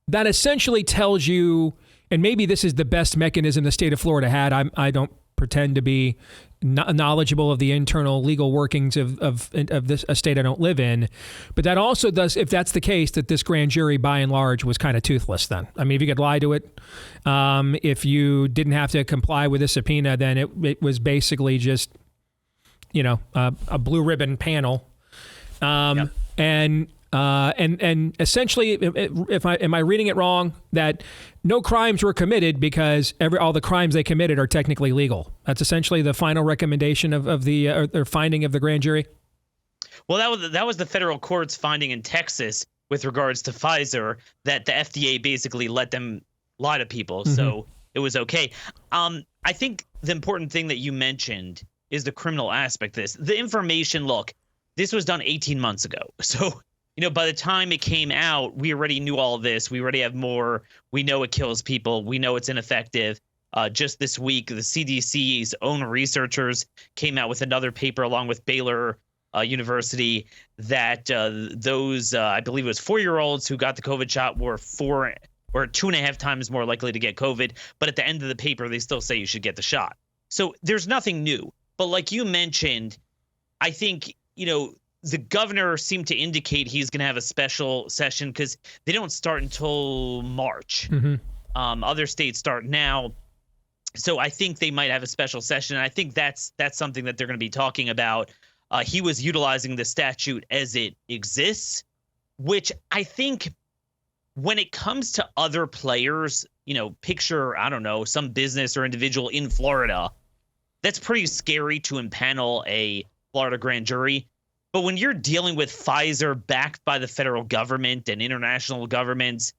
that essentially tells you, and maybe this is the best mechanism the state of Florida had. I don't pretend to be knowledgeable of the internal legal workings of this a state I don't live in, but that also does, if that's the case, that this grand jury by and large was kind of toothless then. I mean, if you could lie to it, if you didn't have to comply with a subpoena, then it was basically just, a blue ribbon panel. Yep. And essentially, am I reading it wrong, that no crimes were committed because all the crimes they committed are technically legal? That's essentially the final recommendation of the or finding of the grand jury. Well, that was the federal court's finding in Texas with regards to Pfizer, that the FDA basically let them lie to people, so it was okay. I think the important thing that you mentioned is the criminal aspect of this. The information, look, this was done 18 months ago, so. By the time it came out, we already knew all of this. We already have more. We know it kills people. We know it's ineffective. Just this week, the CDC's own researchers came out with another paper along with Baylor University that those, I believe it was 4-year-olds who got the COVID shot were 2.5 times more likely to get COVID. But at the end of the paper, they still say you should get the shot. So there's nothing new. But like you mentioned, I think, the governor seemed to indicate he's going to have a special session because they don't start until March. Other states start now. So I think they might have a special session. And I think that's something that they're going to be talking about. He was utilizing the statute as it exists, which I think when it comes to other players, picture, I don't know, some business or individual in Florida, that's pretty scary to impanel a Florida grand jury. But when you're dealing with Pfizer backed by the federal government and international governments,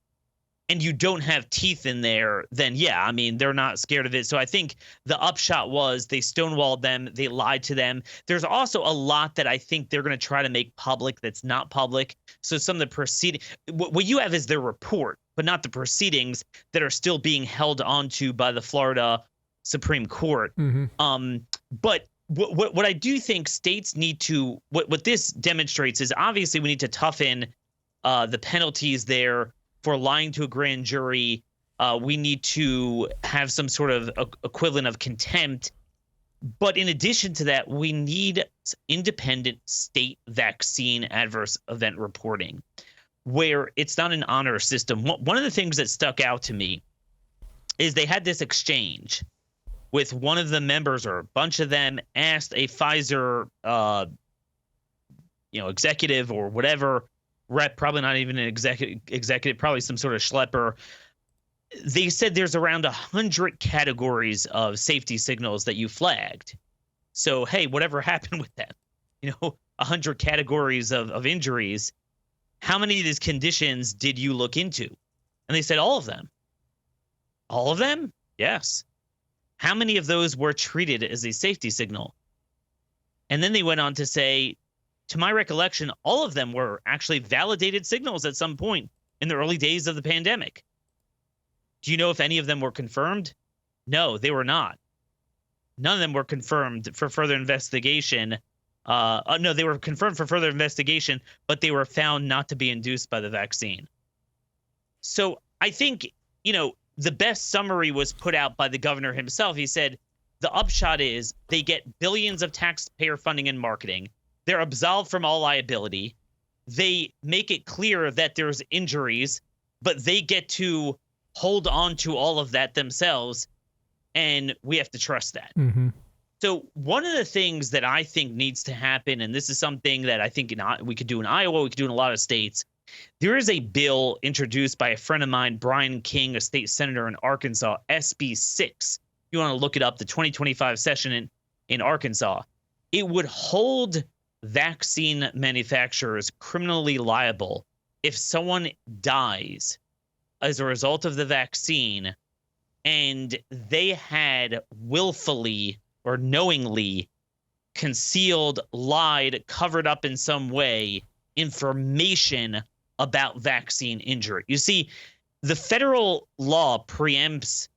and you don't have teeth in there, then yeah, I mean, they're not scared of it. So I think the upshot was they stonewalled them. They lied to them. There's also a lot that I think they're going to try to make public that's not public. So some of the proceedings, what you have is their report, but not the proceedings that are still being held onto by the Florida Supreme Court. But what I do think states need to, what this demonstrates is obviously we need to toughen the penalties there for lying to a grand jury. We need to have some sort of equivalent of contempt. But in addition to that, we need independent state vaccine adverse event reporting, where it's not an honor system. One of the things that stuck out to me is they had this exchange with one of the members, or a bunch of them, asked a Pfizer, executive or whatever, rep, probably not even an executive, probably some sort of schlepper. They said there's around 100 categories of safety signals that you flagged. So, hey, whatever happened with them? 100 categories of injuries. How many of these conditions did you look into? And they said all of them. All of them? Yes. How many of those were treated as a safety signal? And then they went on to say, to my recollection, all of them were actually validated signals at some point in the early days of the pandemic. Do you know if any of them were confirmed? No, they were not. None of them were confirmed for further investigation. No, they were confirmed for further investigation, but they were found not to be induced by the vaccine. So I think, the best summary was put out by the governor himself. He said, the upshot is they get billions of taxpayer funding and marketing. They're absolved from all liability. They make it clear that there's injuries, but they get to hold on to all of that themselves, and we have to trust that. So one of the things that I think needs to happen, and this is something that I think we could do in Iowa, we could do in a lot of states, there is a bill introduced by a friend of mine, Brian King, a state senator in Arkansas, SB 6. You want to look it up, the 2025 session in Arkansas. It would hold vaccine manufacturers criminally liable if someone dies as a result of the vaccine and they had willfully or knowingly concealed, lied, covered up in some way information about vaccine injury. You see, the federal law preempts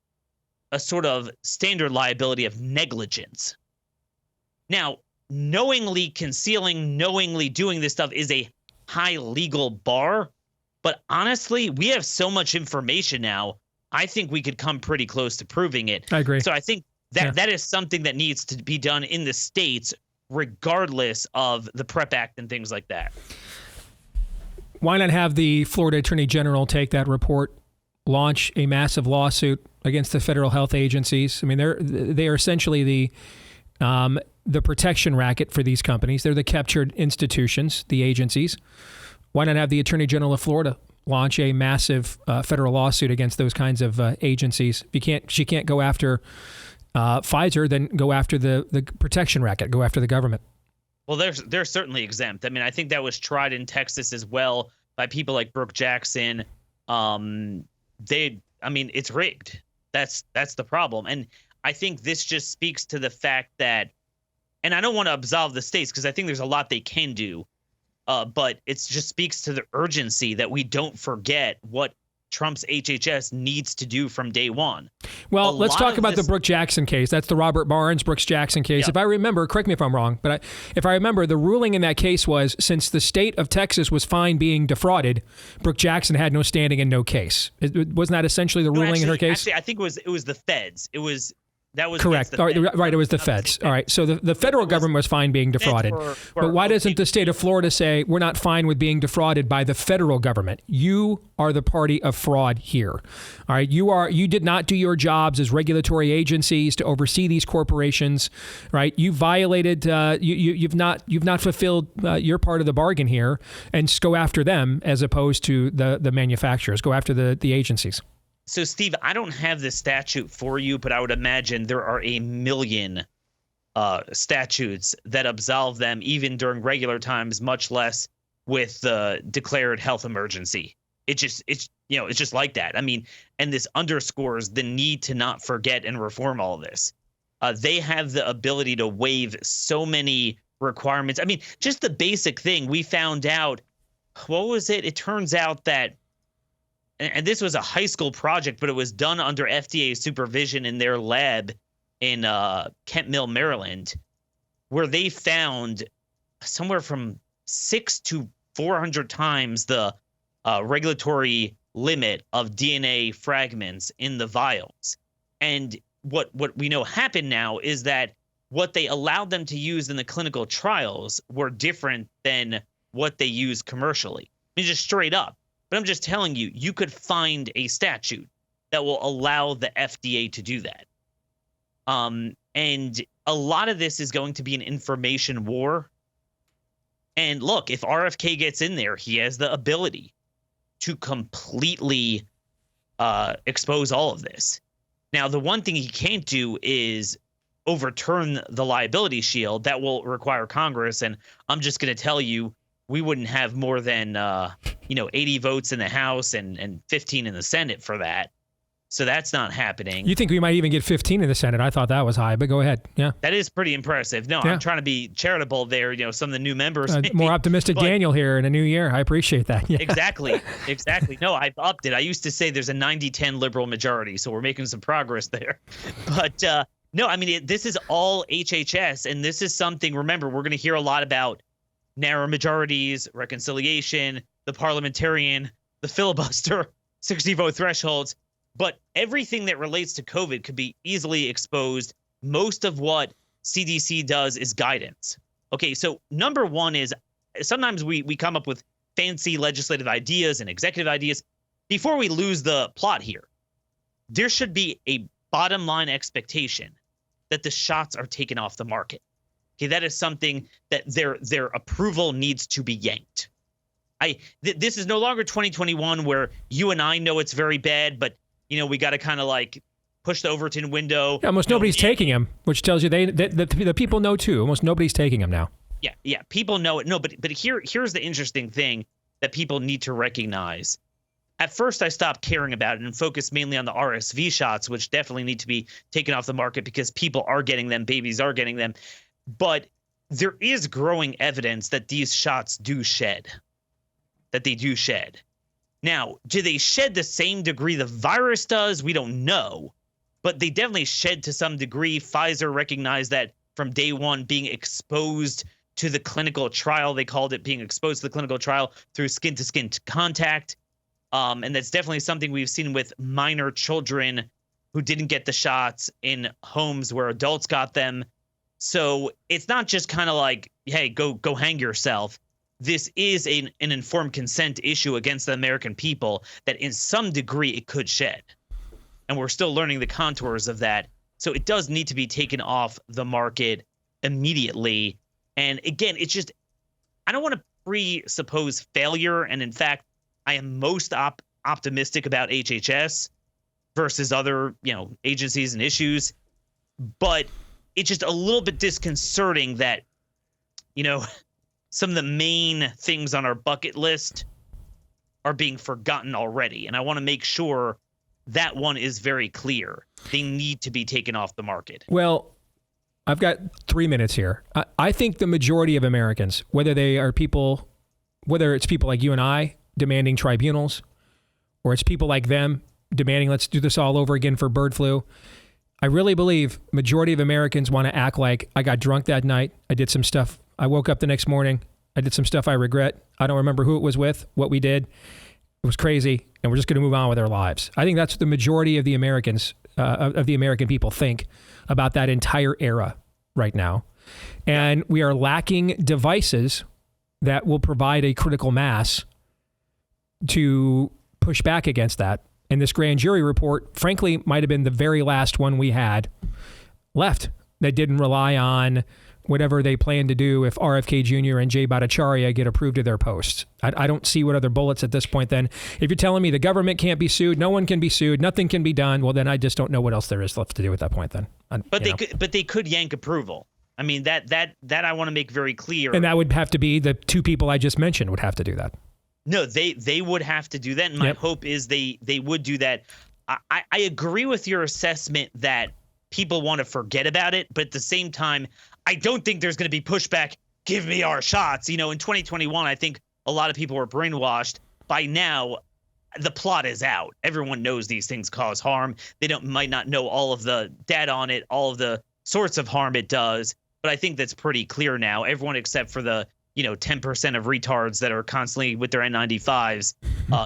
a sort of standard liability of negligence. Now, knowingly concealing, knowingly doing this stuff is a high legal bar. But honestly, we have so much information now. I think we could come pretty close to proving it. I agree. So I think that is something that needs to be done in the states, regardless of the PrEP Act and things like that. Why not have the Florida Attorney General take that report, launch a massive lawsuit against the federal health agencies? I mean, they are essentially the protection racket for these companies. They're the captured institutions, the agencies. Why not have the Attorney General of Florida launch a massive federal lawsuit against those kinds of agencies? She can't go after Pfizer, then go after the protection racket, go after the government. Well, they're certainly exempt. I mean, I think that was tried in Texas as well by people like Brooke Jackson. It's rigged. That's the problem. And I think this just speaks to the fact that, and I don't want to absolve the states because I think there's a lot they can do, but it just speaks to the urgency that we don't forget what Trump's HHS needs to do from day one. Well, let's talk about the Brooke Jackson case. That's the Robert Barnes, Brooks Jackson case. Yep. If I remember, correct me if I'm wrong, but if I remember, the ruling in that case was since the state of Texas was fine being defrauded, Brooke Jackson had no standing and no case. Wasn't that essentially the ruling in her case? Actually, I think it was the feds. That was correct. All right, it was the feds. All right, so the federal government was fine being defrauded. But why doesn't the state of Florida say we're not fine with being defrauded by the federal government? You are the party of fraud here. All right, you did not do your jobs as regulatory agencies to oversee these corporations. Right, you violated. You've not fulfilled your part of the bargain here, and go after them as opposed to the manufacturers. Go after the agencies. So, Steve, I don't have the statute for you, but I would imagine there are a million statutes that absolve them even during regular times, much less with the declared health emergency. It's just like that. I mean, and this underscores the need to not forget and reform all of this. They have the ability to waive so many requirements. I mean, just the basic thing we found out. What was it? It turns out that, and this was a high school project, but it was done under FDA supervision in their lab in Kent Mill, Maryland, where they found somewhere from 600 to 400 times the regulatory limit of DNA fragments in the vials. And what we know happened now is that what they allowed them to use in the clinical trials were different than what they use commercially. I mean, just straight up. But I'm just telling you, you could find a statute that will allow the FDA to do that. And a lot of this is going to be an information war. And look, if RFK gets in there, he has the ability to completely expose all of this. Now, the one thing he can't do is overturn the liability shield. That will require Congress. And I'm just going to tell you, we wouldn't have more than 80 votes in the House and 15 in the Senate for that. So that's not happening. You think we might even get 15 in the Senate? I thought that was high, but go ahead. Yeah. That is pretty impressive. No, yeah. I'm trying to be charitable there. Some of the new members. More optimistic Daniel here in a new year. I appreciate that. Yeah. Exactly. No, I've upped it. I used to say there's a 90-10 liberal majority, so we're making some progress there. But no, I mean, this is all HHS, and this is something, remember, we're going to hear a lot about narrow majorities, reconciliation, the parliamentarian, the filibuster, 60-vote thresholds. But everything that relates to COVID could be easily exposed. Most of what CDC does is guidance. Okay, so number one is sometimes we come up with fancy legislative ideas and executive ideas. Before we lose the plot here, there should be a bottom line expectation that the shots are taken off the market. Okay, that is something that their approval needs to be yanked. This is no longer 2021 where you and I know it's very bad, but we got to kind of like push the Overton window. Yeah, almost nobody's taking them, which tells you the people know too. Almost nobody's taking them now. Yeah, people know it. No, but here's the interesting thing that people need to recognize. At first, I stopped caring about it and focused mainly on the RSV shots, which definitely need to be taken off the market because people are getting them, babies are getting them. But there is growing evidence that these shots do shed. That they do shed. Now, do they shed the same degree the virus does? We don't know. But they definitely shed to some degree. Pfizer recognized that from day one, being exposed to the clinical trial. They called it being exposed to the clinical trial through skin-to-skin contact. And that's definitely something we've seen with minor children who didn't get the shots in homes where adults got them. So it's not just kind of like, hey, go hang yourself. This is an informed consent issue against the American people that in some degree it could shed. And we're still learning the contours of that. So it does need to be taken off the market immediately. And again, it's just, I don't want to presuppose failure. And in fact, I am most optimistic about HHS versus other, agencies and issues. But it's just a little bit disconcerting that, some of the main things on our bucket list are being forgotten already. And I want to make sure that one is very clear. They need to be taken off the market. Well, I've got 3 minutes here. I think the majority of Americans, whether it's people like you and I demanding tribunals, or it's people like them demanding let's do this all over again for bird flu, I really believe majority of Americans want to act like I got drunk that night. I did some stuff. I woke up the next morning. I did some stuff I regret. I don't remember who it was with, what we did. It was crazy, and we're just going to move on with our lives. I think that's what the majority of the Americans, of the American people think about that entire era right now. And we are lacking devices that will provide a critical mass to push back against that. And this grand jury report, frankly, might have been the very last one we had left that didn't rely on whatever they plan to do if RFK Jr. and Jay Bhattacharya get approved of their posts. I don't see what other bullets at this point then. If you're telling me the government can't be sued, no one can be sued, nothing can be done, well, then I just don't know what else there is left to do at that point then. But they could yank approval. I mean, that I want to make very clear. And that would have to be the two people I just mentioned would have to do that. No, they would have to do that. And my hope is they would do that. I agree with your assessment that people want to forget about it. But at the same time, I don't think there's going to be pushback. Give me our shots. In 2021, I think a lot of people were brainwashed. By now, the plot is out. Everyone knows these things cause harm. They might not know all of the data on it, all of the sorts of harm it does. But I think that's pretty clear now. Everyone except for the 10% of retards that are constantly with their N95s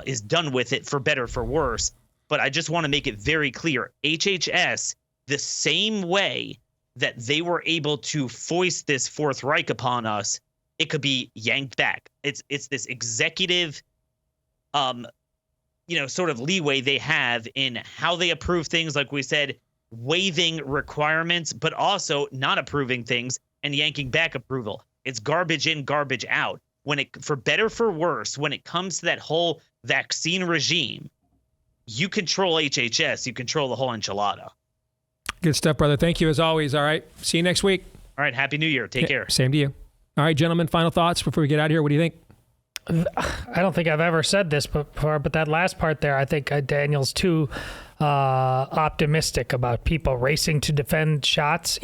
is done with it, for better, for worse. But I just want to make it very clear. HHS, the same way that they were able to foist this Fourth Reich upon us, it could be yanked back. It's this executive, sort of leeway they have in how they approve things. Like we said, waiving requirements, but also not approving things and yanking back approval. It's garbage in, garbage out. For better, for worse, when it comes to that whole vaccine regime, you control HHS, you control the whole enchilada. Good stuff, brother. Thank you as always. All right. See you next week. All right. Happy New Year. Take care. Same to you. All right, gentlemen, final thoughts before we get out of here. What do you think? I don't think I've ever said this before, but that last part there, I think Daniel's too optimistic about people racing to defend shots.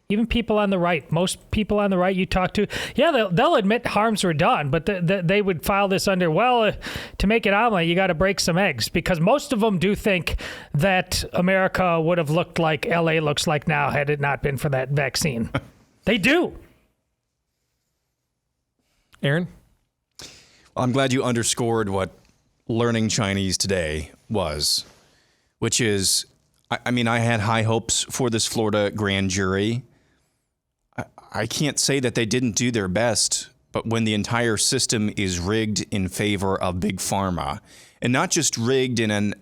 Even people on the right, most people on the right you talk to, they'll admit harms were done, but they would file this under, to make an omelet, you got to break some eggs, because most of them do think that America would have looked like LA looks like now had it not been for that vaccine. They do. Aaron? Well, I'm glad you underscored what learning Chinese today was, which is, I had high hopes for this Florida grand jury. I can't say that they didn't do their best, but when the entire system is rigged in favor of big pharma, and not just rigged in an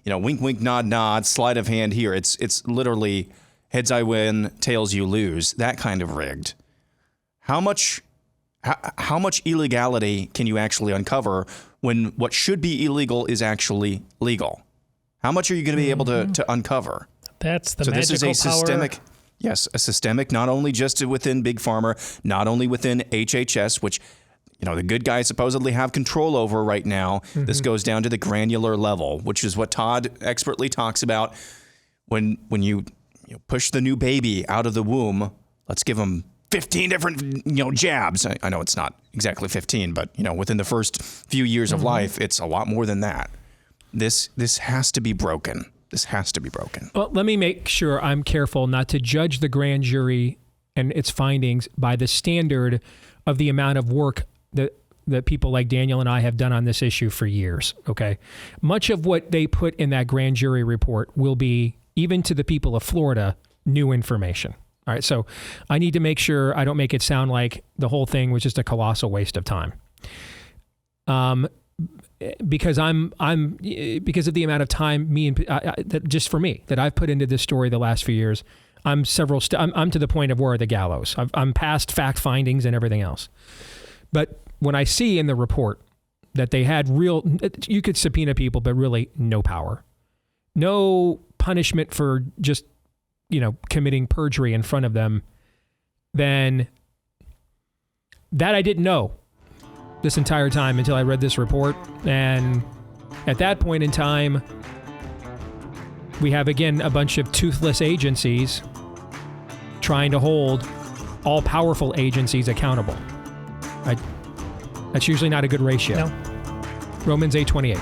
wink wink nod nod sleight of hand here, it's literally heads I win, tails you lose, that kind of rigged. How much illegality can you actually uncover when what should be illegal is actually legal? How much are you going to be able to uncover? That's the so magical this is a systemic power. Yes, a systemic, not only just within Big Pharma, not only within HHS, which, the good guys supposedly have control over right now. Mm-hmm. This goes down to the granular level, which is what Todd expertly talks about. When you push the new baby out of the womb, let's give them 15 different, jabs. I know it's not exactly 15, but, within the first few years of life, it's a lot more than that. This has to be broken. This has to be broken. Well, let me make sure I'm careful not to judge the grand jury and its findings by the standard of the amount of work that that people like Daniel and I have done on this issue for years, okay? Much of what they put in that grand jury report will be, even to the people of Florida, new information. All right, so I need to make sure I don't make it sound like the whole thing was just a colossal waste of time. Because because of the amount of time that just for me that I've put into this story the last few years, I'm to the point of war of the gallows. I'm past fact findings and everything else. But when I see in the report that they had you could subpoena people, but really no power, no punishment for just committing perjury in front of them, then that I didn't know this entire time until I read this report. And at that point in time, we have, again, a bunch of toothless agencies trying to hold all powerful agencies accountable. That's usually not a good ratio. No. Romans 8:28.